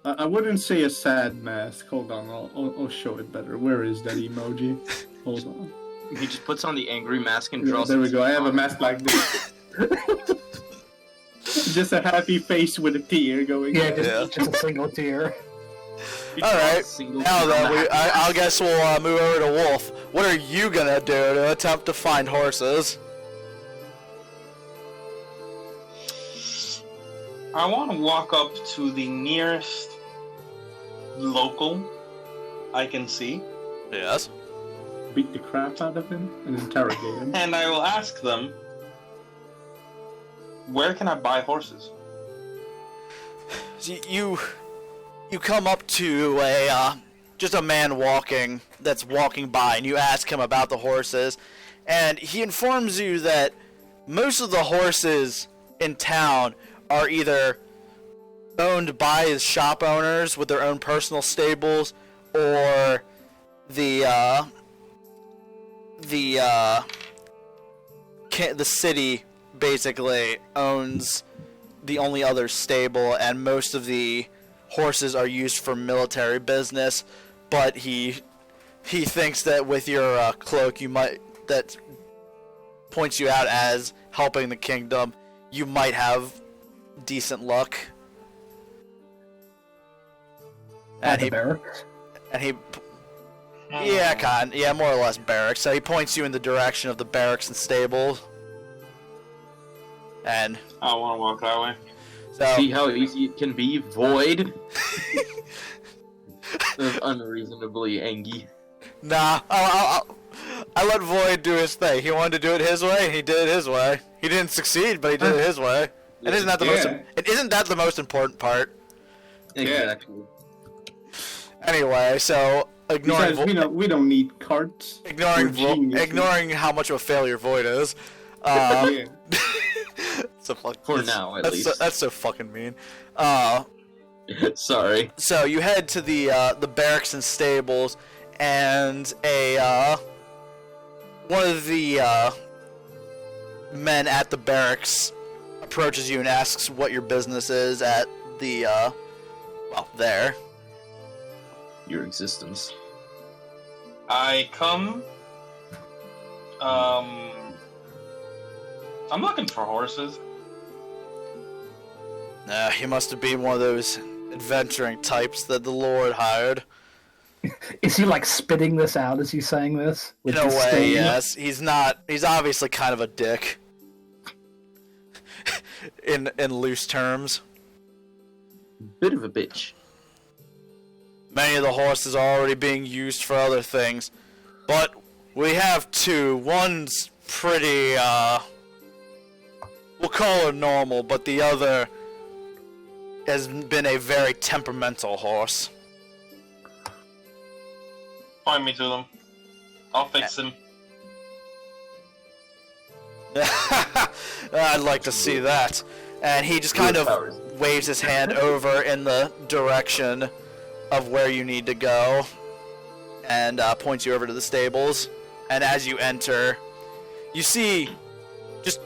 I wouldn't say a sad mask. Hold on, I'll show it better. Where is that emoji? Hold on. He just puts on the angry mask and draws. There we go. I have a mask like this. Just a happy face with a tear going. Yeah, just a single tear. Alright, now then, I guess we'll move over to Wolf. What are you gonna do to attempt to find horses? I want to walk up to the nearest local I can see. Yes. Beat the crap out of him and interrogate him. And I will ask them, where can I buy horses? So you come up to just a man that's walking by, and you ask him about the horses, and he informs you that most of the horses in town are either owned by his shop owners with their own personal stables, or the city basically owns the only other stable, and most of the horses are used for military business. But he thinks that with your cloak, that points you out as helping the kingdom, you might have decent luck. And he barracks? Yeah, more or less barracks. So he points you in the direction of the barracks and stables. And I want to walk that way. So, see how easy it can be? Void. Unreasonably angry. Nah, I let Void do his thing. He wanted to do it his way, and he did it his way. He didn't succeed, but he did it his way. And isn't that the most important part? Exactly. Anyway, so ignoring Besides, we don't need carts. Ignoring how much of a failure Void is. For now, at least. That's so fucking mean. Sorry. So you head to the barracks and stables, and one of the men at the barracks approaches you and asks what your business is at the there. Your existence. I come. I'm looking for horses. He must have been one of those adventuring types that the Lord hired. Is he like spitting this out as he's saying this? In a way, yes. He's not. He's obviously kind of a dick. in loose terms. Bit of a bitch. Many of the horses are already being used for other things, but we have two. One's pretty, we'll call her normal, but the other has been a very temperamental horse. Point me to them. I'll fix them. I'd like to see that. And he just kind of waves his hand over in the direction of where you need to go, and points you over to the stables. And as you enter, you see just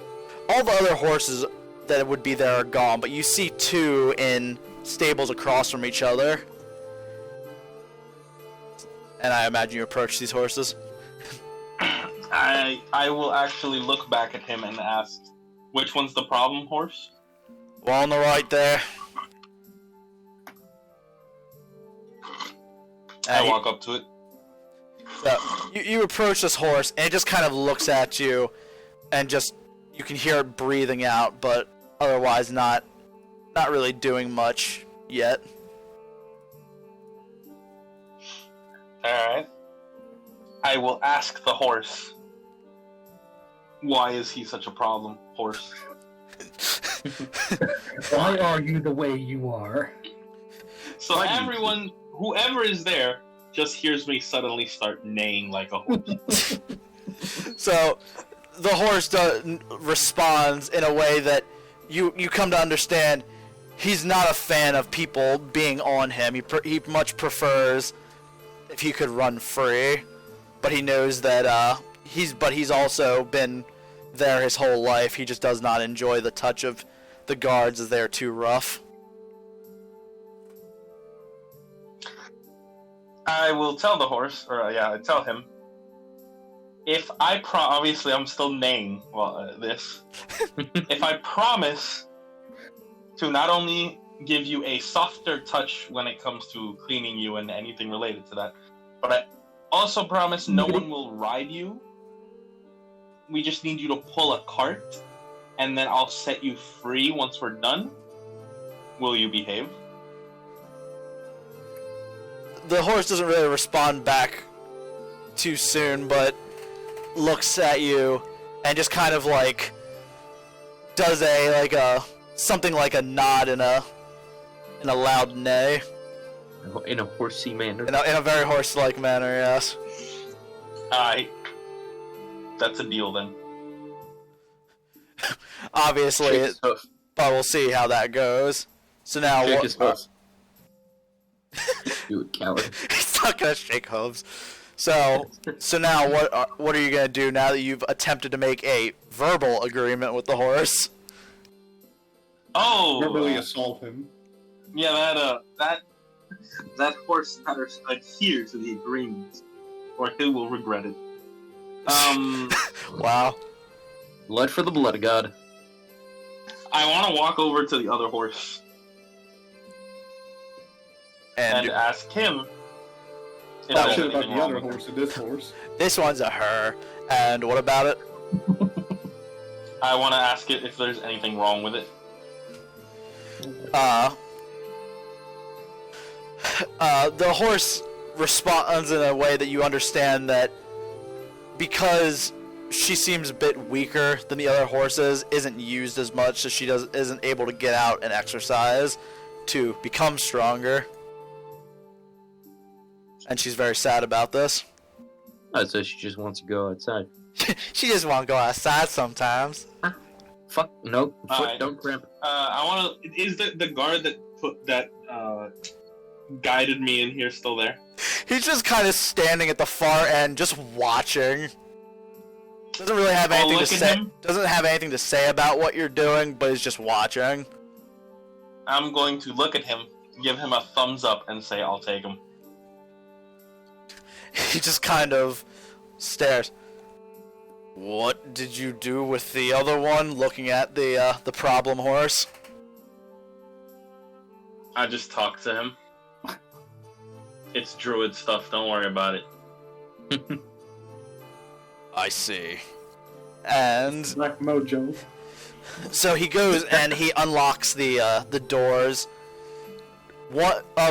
all the other horses that would be there are gone, but you see two in stables across from each other. And I imagine you approach these horses. I will actually look back at him and ask, which one's the problem horse? One on the right there. I walk up to it. So, you approach this horse, and it just kind of looks at you, and just you can hear it breathing out, but otherwise not really doing much yet. Alright. I will ask the horse. Why is he such a problem, horse? Why are you the way you are? So everyone, whoever is there, just hears me suddenly start neighing like a horse. So the horse responds in a way that you come to understand he's not a fan of people being on him. He much prefers if he could run free, but he knows that he's also been there his whole life. He just does not enjoy the touch of the guards as they're too rough. I will tell the horse, I tell him, if I obviously I'm still neighing this. If I promise to not only give you a softer touch when it comes to cleaning you and anything related to that, but I also promise no one will ride you. We just need you to pull a cart, and then I'll set you free once we're done. Will you behave? The horse doesn't really respond back too soon, but looks at you and just kind of like does something like a nod in a loud neigh. In a horsey manner. In a very horse-like manner, yes. Alright. That's a deal then. Obviously, but we'll see how that goes. So now Shake what? his hooves. You coward. He's not gonna shake hooves. So now what are you gonna do now that you've attempted to make a verbal agreement with the horse? Oh, Verbally assault him. Yeah, that horse better adhere to the agreement, or he will regret it. Wow. Blood for the blood god. I want to walk over to the other horse and ask him. If Talk there's shit about anything the wrong other with horse and this horse. This one's a her. And what about it? I want to ask it if there's anything wrong with it. The horse responds in a way that you understand that because she seems a bit weaker than the other horses, isn't used as much, so she isn't able to get out and exercise to become stronger. And she's very sad about this. Oh, so she just wants to go outside. She just want to go outside sometimes. Fuck, no. Foot Alright. don't cramp. I want to. Is the guard that guided me in here still there? He's just kind of standing at the far end, just watching. Doesn't really have anything to say. Doesn't have anything to say about what you're doing, but he's just watching. I'm going to look at him, give him a thumbs up, and say, "I'll take him." He just kind of stares. What did you do with the other one? Looking at the problem horse. I just talked to him. It's druid stuff. Don't worry about it. I see. And Black Mojo. so he goes and he unlocks the doors.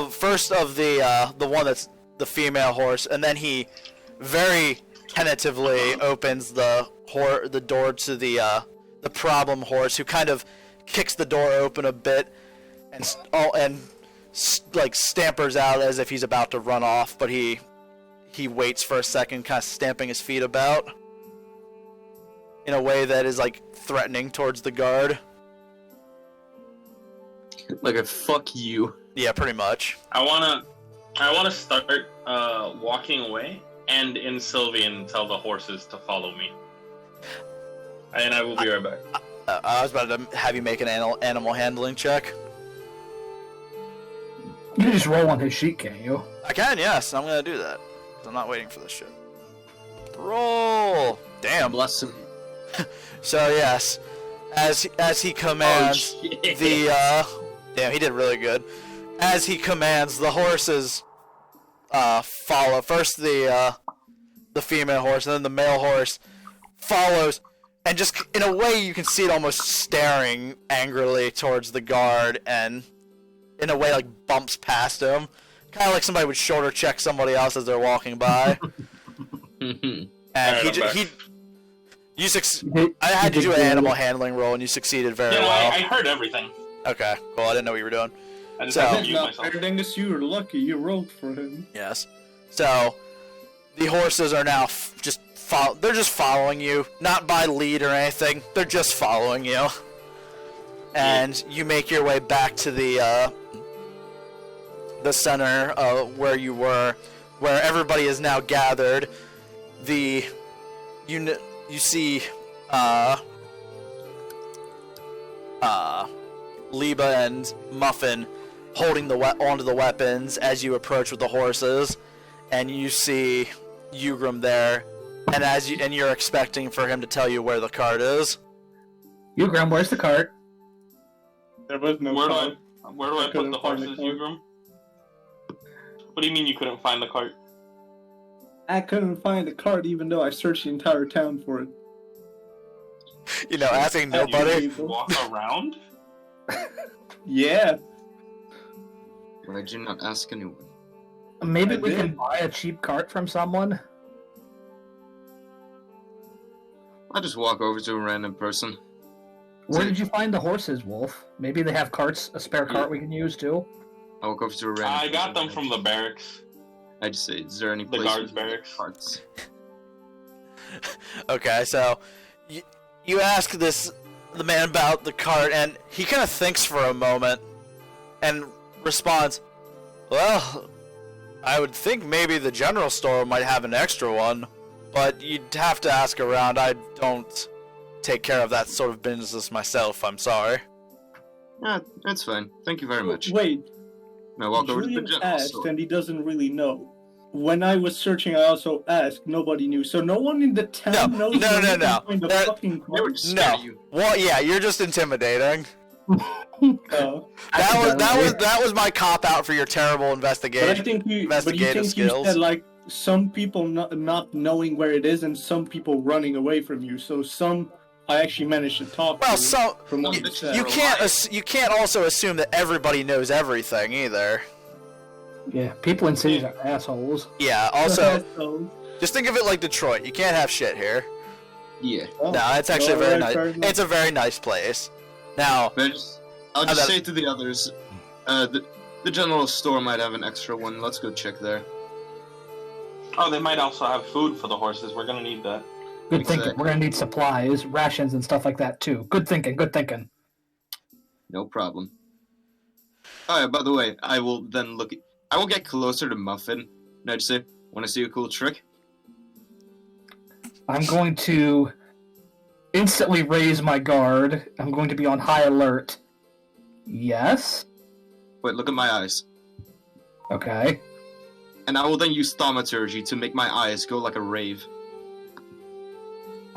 First of the one that's the female horse, and then he very tentatively opens the door to the problem horse, who kind of kicks the door open a bit and stampers out as if he's about to run off, but he waits for a second, kind of stamping his feet about in a way that is like threatening towards the guard. Like a fuck you. Yeah, pretty much. I wanna start walking away and in Sylvian tell the horses to follow me. And I will be right back. I was about to have you make an animal handling check. You can just roll on his sheet, can't you? I can, yes. I'm gonna do that. I'm not waiting for this shit. Roll! Damn. Bless him. So yes, as he commands damn, he did really good. As he commands, the horses follow. First the female horse, and then the male horse follows and just in a way you can see it almost staring angrily towards the guard, and in a way like bumps past him, kind of like somebody would shoulder check somebody else as they're walking by. And I had to do an animal handling roll, and you succeeded very well. I heard everything. Okay, cool. I didn't know what you were doing. I just had to mute myself. Dangus, you were lucky. You rolled for him. Yes. So the horses are now they're just following you, not by lead or anything. They're just following you. And you make your way back to the center where you were, where everybody is now gathered. You see Liebe and Muffin holding onto the weapons as you approach with the horses, and you see Jugram there, and you're expecting for him to tell you where the cart is. Jugram, where's the cart? There was no cart. Where do I put the horses, Jugram? What do you mean you couldn't find the cart? I couldn't find the cart even though I searched the entire town for it. Asking nobody. You walk around? Yeah. Why did you not ask anyone? Maybe we can buy a cheap cart from someone? I'll just walk over to a random person. Where did you find the horses, Wolf? Maybe they have a spare cart we can use too? I walk over to a random I person. got them from the barracks. I just say, is there any place guards' we can get barracks. carts? Okay, so you ask the man about the cart, and he kind of thinks for a moment and responds, "Well, I would think maybe the general store might have an extra one, but you'd have to ask around. I don't take care of that sort of business myself, I'm sorry." That's fine. Thank you very much. Wait, And I walk over to the Julian general asked store. and he doesn't really know. When I was searching, I also asked. Nobody knew. So no one in the town knows. No. where you can find the fucking They were cart? just scared No. of you. Well, yeah, you're just intimidating. Oh. That was my cop out for your terrible But I investigation. think you Investigative skills. said like some people not knowing where it is and some people running away from you. So some I actually managed to talk Well, to. so From what you said. you can't also assume that everybody knows everything either. Yeah, people in cities are assholes. Yeah. Also, So- just think of it like Detroit. You can't have shit here. Yeah. oh, No, it's actually all very right, nice. fair enough. It's a very nice place. Now, But I'll just that- say to the others, the general store might have an extra one. Let's go check there. Oh, they might also have food for the horses. We're gonna need that. Good Exactly. thinking. We're gonna need supplies, rations, and stuff like that too. Good thinking. Good thinking. No problem. Oh yeah, by the way, I will get closer to Muffin, and I just say, want to see a cool trick? I'm going to instantly raise my guard. I'm going to be on high alert. Yes. Wait, look at my eyes. Okay. And I will then use thaumaturgy to make my eyes go like a rave.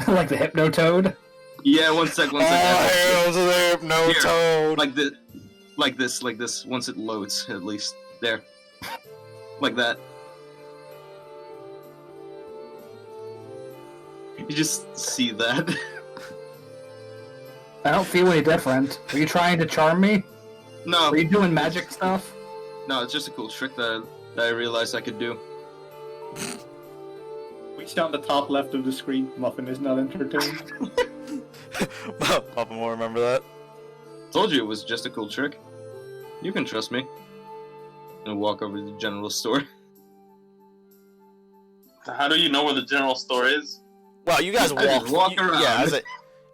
Like the Hypnotoad. Yeah, one sec. hail to the Hypnotoad. Like this. Once it loads, at least. There. Like that. You just see that. I don't feel any different. Are you trying to charm me? No, Are you doing magic stuff? no, it's just a cool trick that I realized I could do. Reach down the top left of the screen. Muffin is not entertained. Papa will remember that. Told you it was just a cool trick. You can trust me. And walk over to the general store. How do you know where the general store is? Well, you guys I just walk around. Yeah,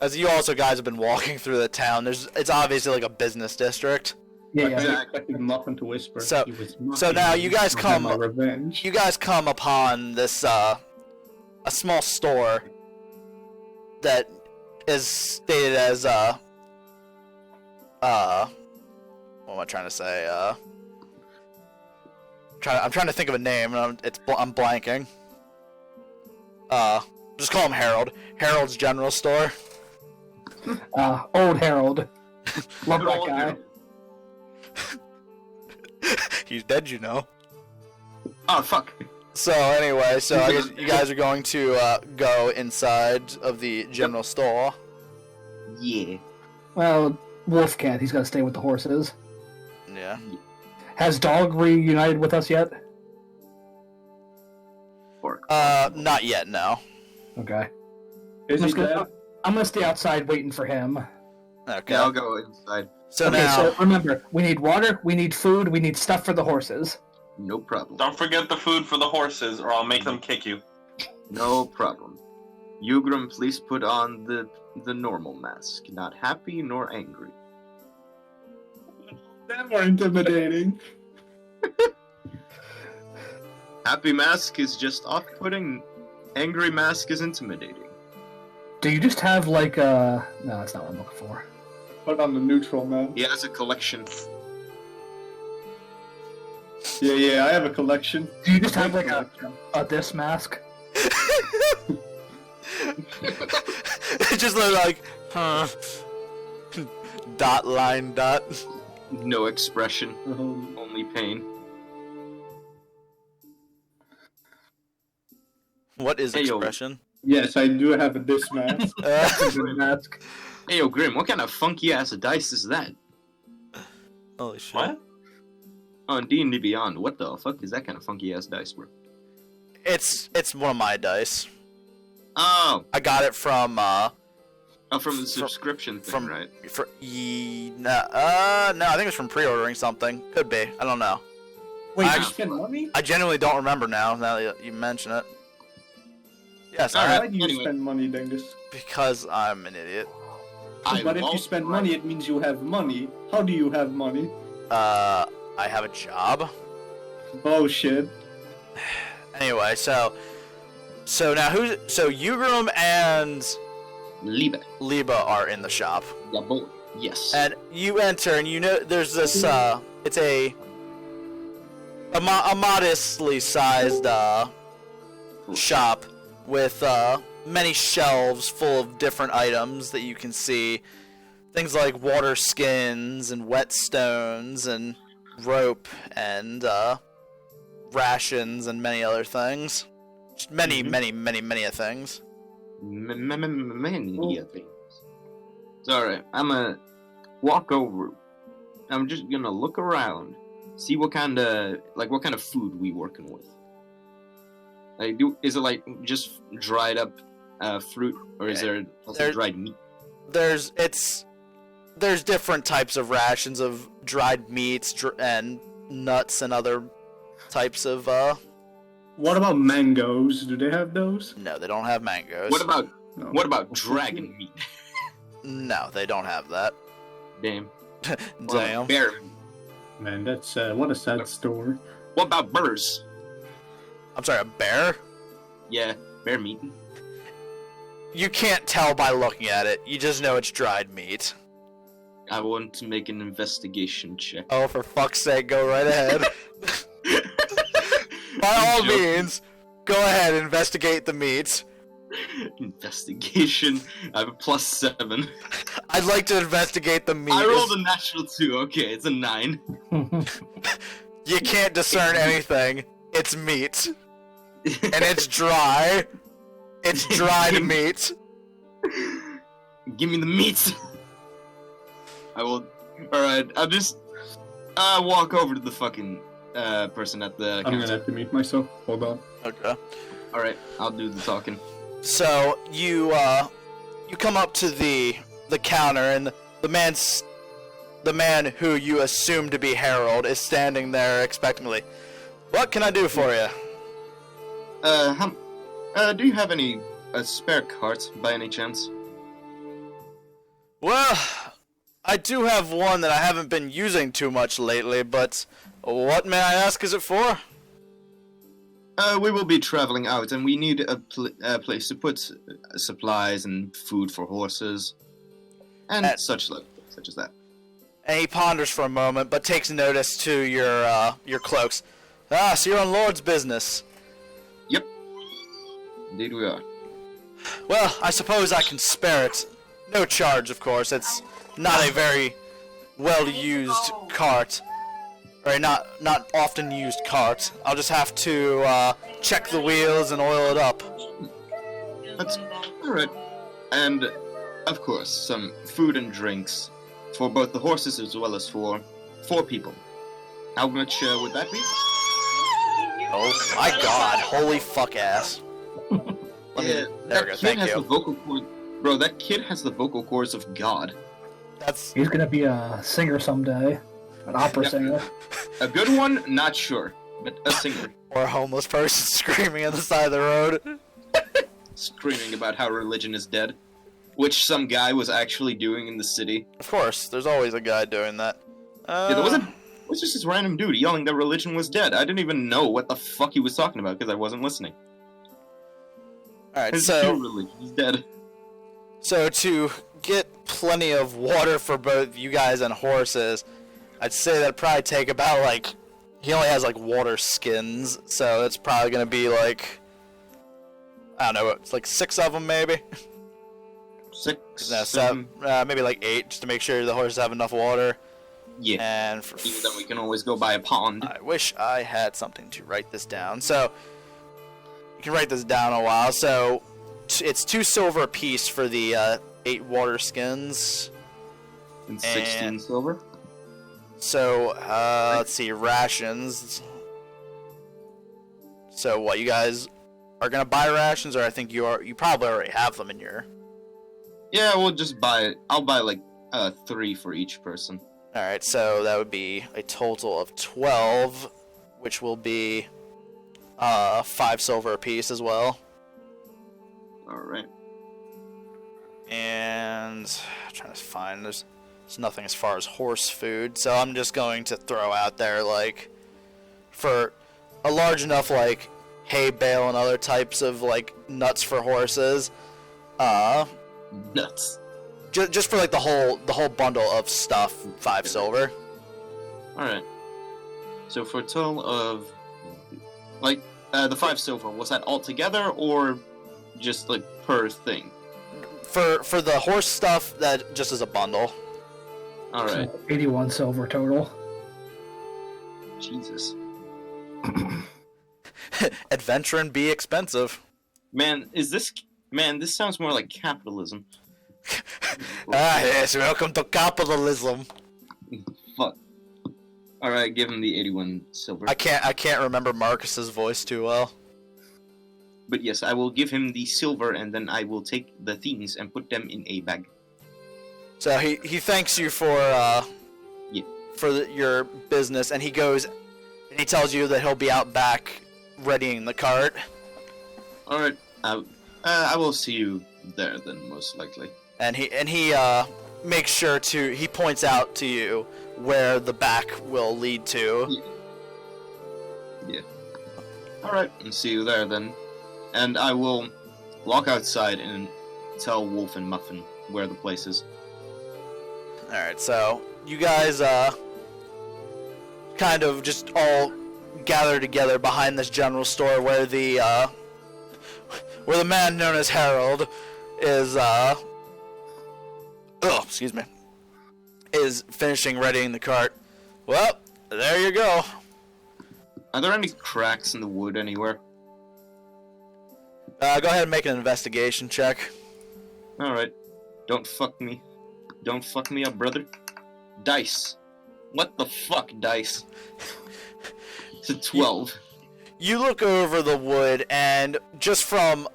as you also guys have been walking through the town. It's obviously like a business district. Yeah, I yeah. expected Muffin to whisper. So- He was so now you guys I'll have come- my revenge. You guys come upon this a small store that is stated as what am I trying to say? I'm trying to think of a name, and I'm blanking. Just call him Harold. Harold's General Store. Old Harold. Love Good that old guy. Harold. He's dead, you know. Oh, fuck. So anyway, so I guess you guys are going to go inside of the general store. Yeah. Well, Wolf can't. He's got to stay with the horses. Yeah. Has Dog reunited with us yet? Not yet, no. Okay. Is he dead? I'm gonna stay outside waiting for him. Okay. Yeah, I'll go inside. So Okay, now, so remember, we need water, we need food, we need stuff for the horses. No problem. Don't forget the food for the horses, or I'll make them kick you. No problem. Jugram, please put on the normal mask. Not happy nor angry. That more intimidating. Happy mask is just off-putting. Angry mask is intimidating. Do you just have like a... No, that's not what I'm looking for. Put on the neutral man. He has a collection. Yeah, I have a collection. Do you just have like a this mask? it just looked like, dot line dot. No expression. Only pain. What is Hey, yo. expression? Yes, I do have a this mask. That's a good mask. Hey, yo, Grimm, what kind of funky-ass dice is that? Holy shit. What? On D&D Beyond, what the fuck is that kind of funky-ass dice, bro? It's one of my dice. Oh! I got it from From the subscription thing, right? No, I think it was from pre-ordering something. Could be. I don't know. Wait, I- you spend money? I genuinely don't remember now that you mention it. Yes, Alright. Why do you Anyway. spend money, Dangus? because I'm an idiot. But if you love spend right. money, it means you have money. How do you have money? I have a job. Bullshit. Anyway, so now so Jugram and Liebe. Liebe are in the shop. Yeah, boy. Yes. And you enter, and you know there's this. It's a modestly sized shop with many shelves full of different items that you can see. Things like water skins and whetstones and rope and rations and many other things. Just many things. Many things. It's alright. I'm gonna walk over. I'm just gonna look around, see what kind of food we working with. Like, is it like just dried up fruit, or is there also dried meat? There's different types of rations of dried meats and nuts and other types of What about mangoes? Do they have those? No, they don't have mangoes. What about dragon meat? No, they don't have that. Damn. Damn. Bear. Man, that's what a sad story. What about burrs? I'm sorry, a bear? Yeah, bear meat. You can't tell by looking at it. You just know it's dried meat. I want to make an investigation check. Oh, for fuck's sake, go right ahead. By all means, go ahead, investigate the meat. Investigation. I have a +7. I'd like to investigate the meat. I rolled a natural 2. Okay, it's a 9. You can't discern anything. It's meat. And it's dry. It's dried meat. Give me the meat. I will. Alright, I'll just walk over to the fucking person at the I'm counter. gonna have to mute myself. Hold on. Okay. Alright, I'll do the talking. So you come up to the counter, and the man who you assume to be Harold is standing there expectantly. What can I do for you? Do you have any spare carts by any chance? Well, I do have one that I haven't been using too much lately, but what, may I ask, is it for? We will be traveling out, and we need a place to put supplies and food for horses, and such as that. And he ponders for a moment, but takes notice to your cloaks. Ah, so you're on Lord's business. Yep. Indeed we are. Well, I suppose I can spare it. No charge, of course. It's not a very well-used cart. very not often used cart. I'll just have to check the wheels and oil it up. That's alright. And, of course, some food and drinks for both the horses as well as for 4 people. How much would that be? Oh my god, holy fuck ass. There we go, thank you. The vocal cord, bro, that kid has the vocal cords of God. He's gonna be a singer someday. An opera singer. A good one, not sure, but a singer. Or a homeless person screaming on the side of the road. Screaming about how religion is dead. Which some guy was actually doing in the city. Of course, there's always a guy doing that. Yeah, there was just this random dude yelling that religion was dead. I didn't even know what the fuck he was talking about because I wasn't listening. Alright, His so... religion is dead. So to get plenty of water for both you guys and horses, I'd say that'd probably take about, like... He only has, like, water skins, so it's probably gonna be, like... I don't know, it's like 6 of them, maybe? 6, No, 7. maybe like 8, just to make sure the horses have enough water. Yeah. And for Even then we can always go by a pond. I wish I had something to write this down. So, you can write this down a while. So, it's 2 silver apiece for the 8 water skins. And 16 silver? So, let's see, rations. So, what, you guys are gonna buy rations, or I think you probably already have them in your... Yeah, we'll just buy it. I'll buy like 3 for each person. Alright, so that would be a total of 12, which will be 5 silver apiece as well. Alright. And I'm trying to find there's nothing as far as horse food, so I'm just going to throw out there, like, for a large enough, like, hay bale and other types of, like, nuts for horses. Nuts. Just for, like, the whole bundle of stuff, 5 silver. Alright. So for a total of, like, the 5 silver, was that all together, or just, like, per thing? For the horse stuff, that just is a bundle. Alright. So 81 silver total. Jesus. Adventure and be expensive. Man, this sounds more like capitalism. Yes, welcome to capitalism. Fuck. Alright, give him the 81 silver. I can't remember Marcus's voice too well. But yes, I will give him the silver, and then I will take the things and put them in a bag. So he thanks you for your business, and he goes and he tells you that he'll be out back readying the cart. Alright, I will see you there then, most likely. And he makes sure he points out to you where the back will lead to. Yeah. Alright, and see you there then. And I will walk outside and tell Wolf and Muffin where the place is. Alright, so you guys kind of just all gather together behind this general store where the man known as Harold is is finishing readying the cart. Well, there you go. Are there any cracks in the wood anywhere? Go ahead and make an investigation check. Alright. Don't fuck me. Don't fuck me up, brother. Dice. What the fuck, dice? It's a 12. You look over the wood, and just from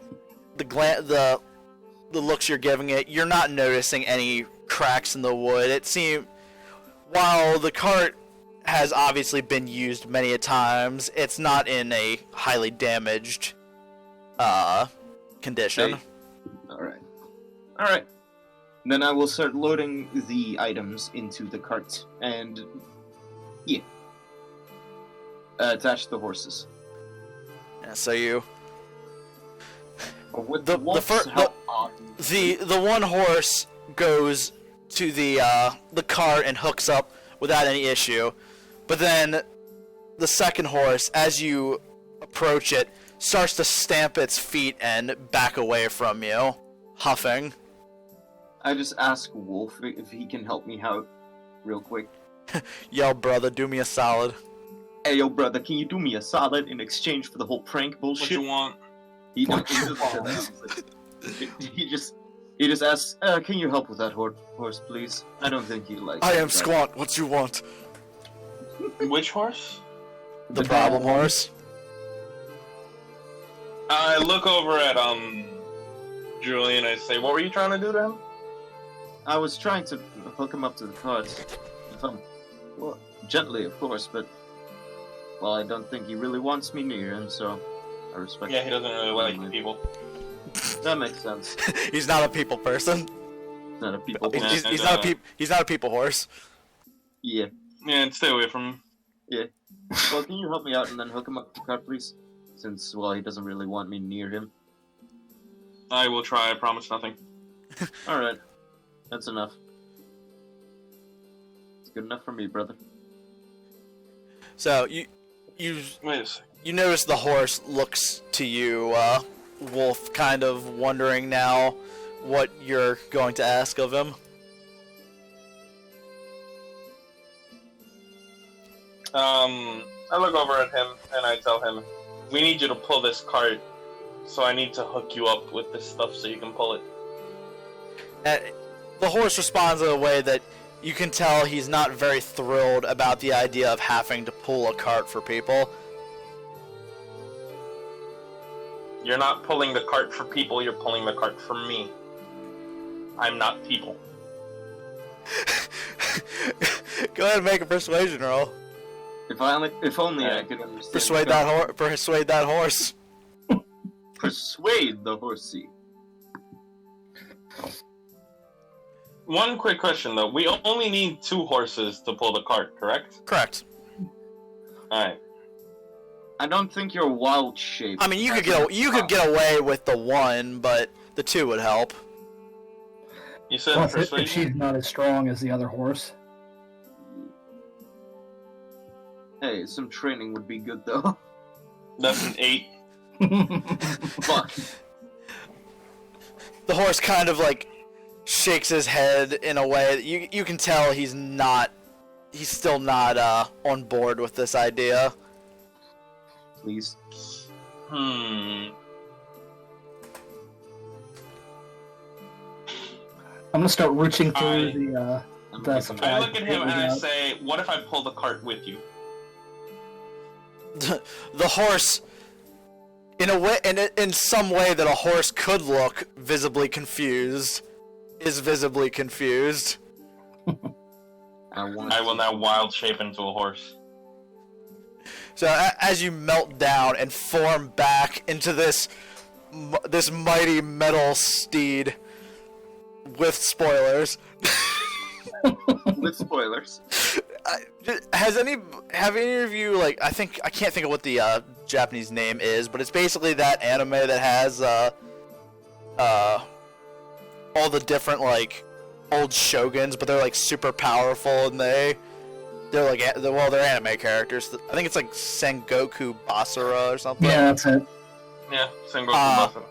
the looks you're giving it, you're not noticing any cracks in the wood. It seems, while the cart has obviously been used many a times, it's not in a highly damaged condition. Okay. Alright. Then I will start loading the items into the cart, and attach the horses. Yeah, so you... With The one horse goes to the cart and hooks up without any issue, but then the second horse, as you approach it, starts to stamp its feet and back away from you, huffing. I just ask Wolf if he can help me out real quick. Yo, brother, do me a solid. Hey, yo, brother, can you do me a solid in exchange for the whole prank bullshit? What you want? He doesn't he just asks, can you help with that horse, please? I don't think he likes I am that. Squat. What you want? Which horse? The problem horse. I look over at Julian. I say, "What were you trying to do to him?" I was trying to hook him up to the cards. Well, gently, of course, but... Well, I don't think he really wants me near him, so... I respect Yeah, he doesn't really like people. That makes sense. He's not a people person. Not a people He's, horse. he's not a he's not a people horse. Yeah. Yeah, and stay away from him. Yeah. Well, can you help me out and then hook him up to the card, please? Since, well, he doesn't really want me near him. I will try. I promise nothing. Alright. That's enough. It's good enough for me, brother. So you Wait a second. you notice the horse looks to you, Wolf, kind of wondering now what you're going to ask of him. I look over at him and I tell him, "We need you to pull this cart, so I need to hook you up with this stuff so you can pull it." The horse responds in a way that you can tell he's not very thrilled about the idea of having to pull a cart for people. You're not pulling the cart for people, you're pulling the cart for me. I'm not people. Go ahead and make a persuasion roll. If only I could understand. Persuade that horse. Persuade the horsey. One quick question though. We only need 2 horses to pull the cart, correct? Correct. Alright. I don't think you're wild shape. I mean, you could get away with the 1, but the 2 would help. You said Plus, if persuasion? she's not as strong as the other horse. Hey, some training would be good though. That's an 8. Fuck. The horse kind of like shakes his head in a way that you can tell he's still not on board with this idea. Please. Hmm. I'm gonna start reaching through the I supply. look at him and I say, "What if I pull the cart with you?" The horse, in a way, in some way that a horse could look visibly confused, is visibly confused. I will now wild shape into a horse. So as you melt down and form back into this mighty metal steed, with spoilers. With spoilers. Have any of you, like, I can't think of what the Japanese name is, but it's basically that anime that has all the different like old shoguns, but they're like super powerful and they're anime characters. I think it's like Sengoku Basara or something. Yeah, that's it. Yeah, Sengoku Basara.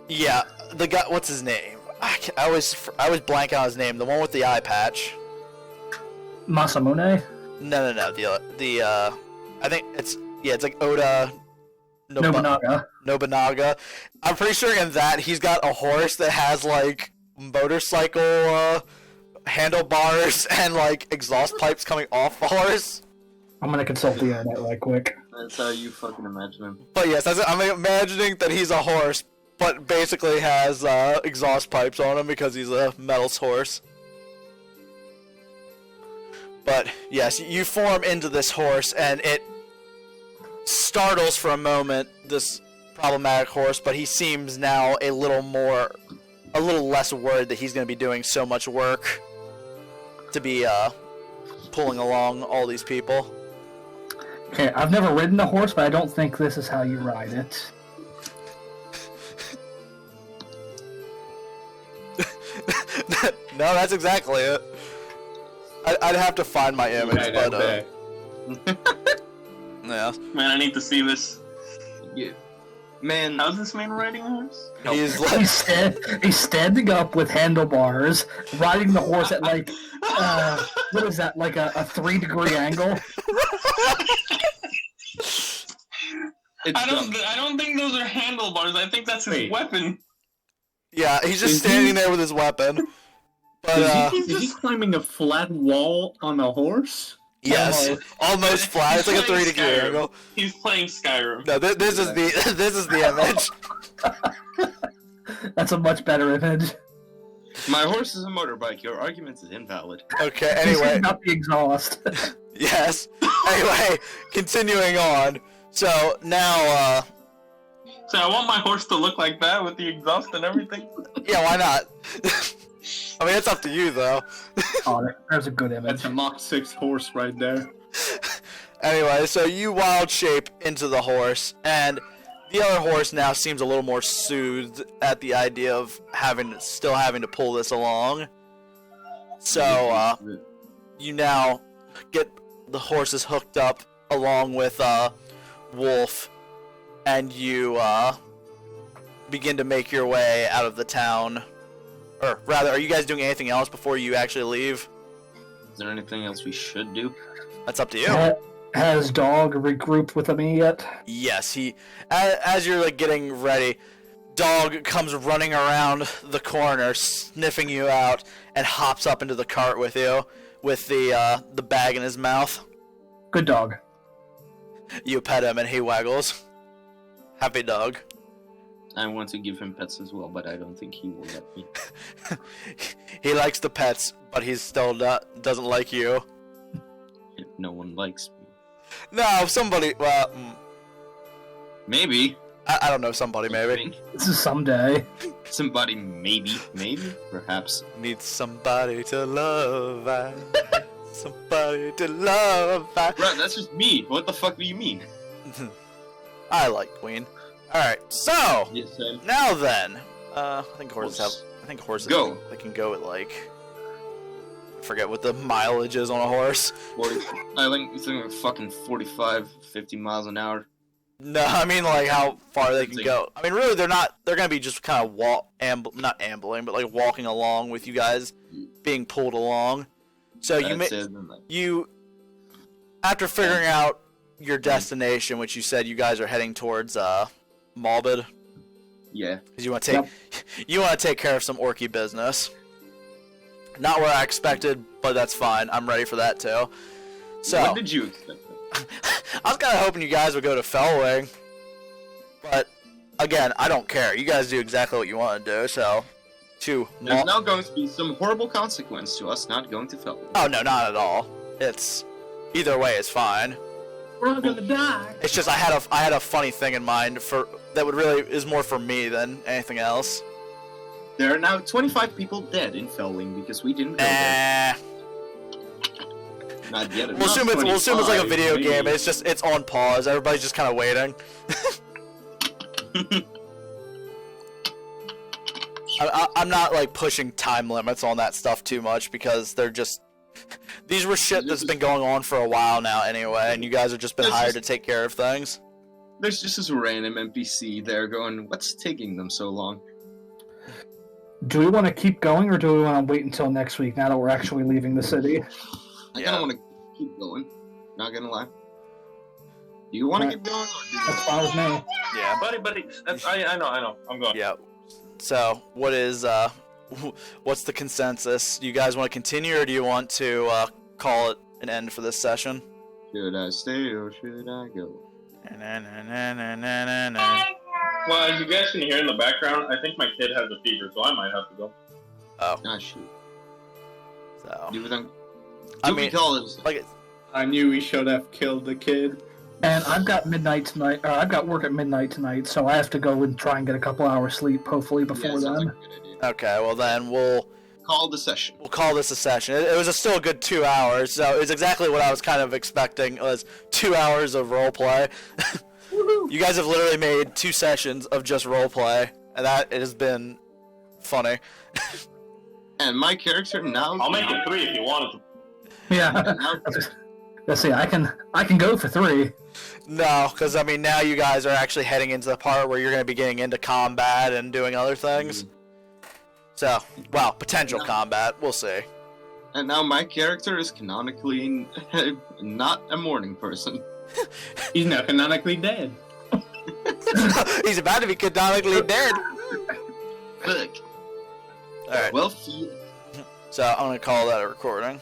Yeah, the guy. What's his name? I always blank on his name. The one with the eye patch. Masamune? No. The I think it's like Oda Nobunaga. I'm pretty sure in that he's got a horse that has like motorcycle handlebars and like exhaust pipes coming off the horse. I'm gonna consult the internet right quick. That's how you fucking imagine him. But yes, I'm imagining that he's a horse, but basically has exhaust pipes on him because he's a metal horse. But yes, you form into this horse, and it startles for a moment this problematic horse, but he seems now a little less worried that he's going to be doing so much work to be pulling along all these people. Okay, I've never ridden a horse, but I don't think this is how you ride it. No, that's exactly it. I'd have to find my image, but yeah. Man, I need to see this. Yeah. Man, How's this man riding a horse? He's like, He's standing up with handlebars, riding the horse at like, what is that, like a 3-degree angle? I don't think those are handlebars. I think that's his weapon. yeah, he's just standing there with his weapon. But is he climbing a flat wall on a horse? yes, almost flat. It's like a 3-degree angle. He's playing Skyrim. No, this is the image. That's a much better image. my horse is a motorbike. Your argument is invalid. Okay. He's Anyway, not the exhaust. yes. Anyway, continuing on. So now, So I want my horse to look like that with the exhaust and everything. yeah, why not? I mean, it's up to you, though. Oh, there's a good image. That's a Mach 6 horse right there. Anyway, so you wild shape into the horse, and the other horse now seems a little more soothed at the idea of still having to pull this along. So, you now get the horses hooked up along with, Wolf, and you, begin to make your way out of the town. Or, rather, are you guys doing anything else before you actually leave? Is there anything else we should do? That's up to you. Has Dog regrouped with me yet? Yes, as you're like getting ready, Dog comes running around the corner, sniffing you out, and hops up into the cart with you, with the bag in his mouth. Good dog. You pet him and he waggles. Happy dog. I want to give him pets as well, but I don't think he will let me. He likes the pets, but he still doesn't like you. If no one likes me. No, somebody. Well, Maybe. I don't know. Somebody maybe. This is someday. Somebody maybe. Perhaps. Need somebody to love. Somebody to love. Bro, that's just me. What the fuck do you mean? I like Queen. Alright, so, Yes, sir. now then, I think horses Go. they can go at like, I forget what the mileage is on a horse. 40, I think it's like fucking 45, 50 miles an hour. No, I mean like how far they can go. I mean really they're gonna be just kind of not ambling, but like walking along with you guys being pulled along. So you after figuring out your destination, which you said you guys are heading towards Malbid. Yeah. Because you want to take care of some orky business. Not where I expected, but that's fine. I'm ready for that too. So What did you expect? I was kind of hoping you guys would go to Fellwing, but again, I don't care. You guys do exactly what you want to do. So, There's now going to be some horrible consequence to us not going to Fellow. Oh no, not at all. It's either way is fine. We're all gonna die. It's just I had a funny thing in mind that would really is more for me than anything else. There are now 25 people dead in Fellwing because we didn't go there. Not yet. We'll assume it's like a video game. It's on pause. Everybody's just kind of waiting. I'm not like pushing time limits on that stuff too much because they're just these were shit that's been going on for a while now anyway, and you guys have just been hired to take care of things. There's just this random NPC there going, what's taking them so long? Do we want to keep going, or do we want to wait until next week, now that we're actually leaving the city? I kind of want to keep going, not gonna lie. Do you want to keep going? That's fine with me. Yeah. Buddy, I know, I'm going. Yeah. So, what's the consensus? Do you guys want to continue, or do you want to call it an end for this session? Should I stay or should I go? Well, as you guys can hear in the background, I think my kid has a fever, so I might have to go. Oh. Ah, shoot. So. I knew we should have killed the kid. And I've got I've got work at midnight tonight, so I have to go and try and get a couple hours sleep, hopefully, before then. Like a good idea. Okay, well then we'll call the session. We'll call this a session. It was still a good 2 hours, so it's exactly what I was kind of expecting, was 2 hours of roleplay. You guys have literally made 2 sessions of just roleplay, and it has been funny. And my character now... I'll make it 3 if you wanted to. Yeah. Let's see. I can go for 3. No, because I mean now you guys are actually heading into the part where you're going to be getting into combat and doing other things. So, well, potential combat. We'll see. And now my character is canonically not a morning person. He's now canonically dead. He's about to be canonically dead. Look. All right. Well, so I'm going to call that a recording.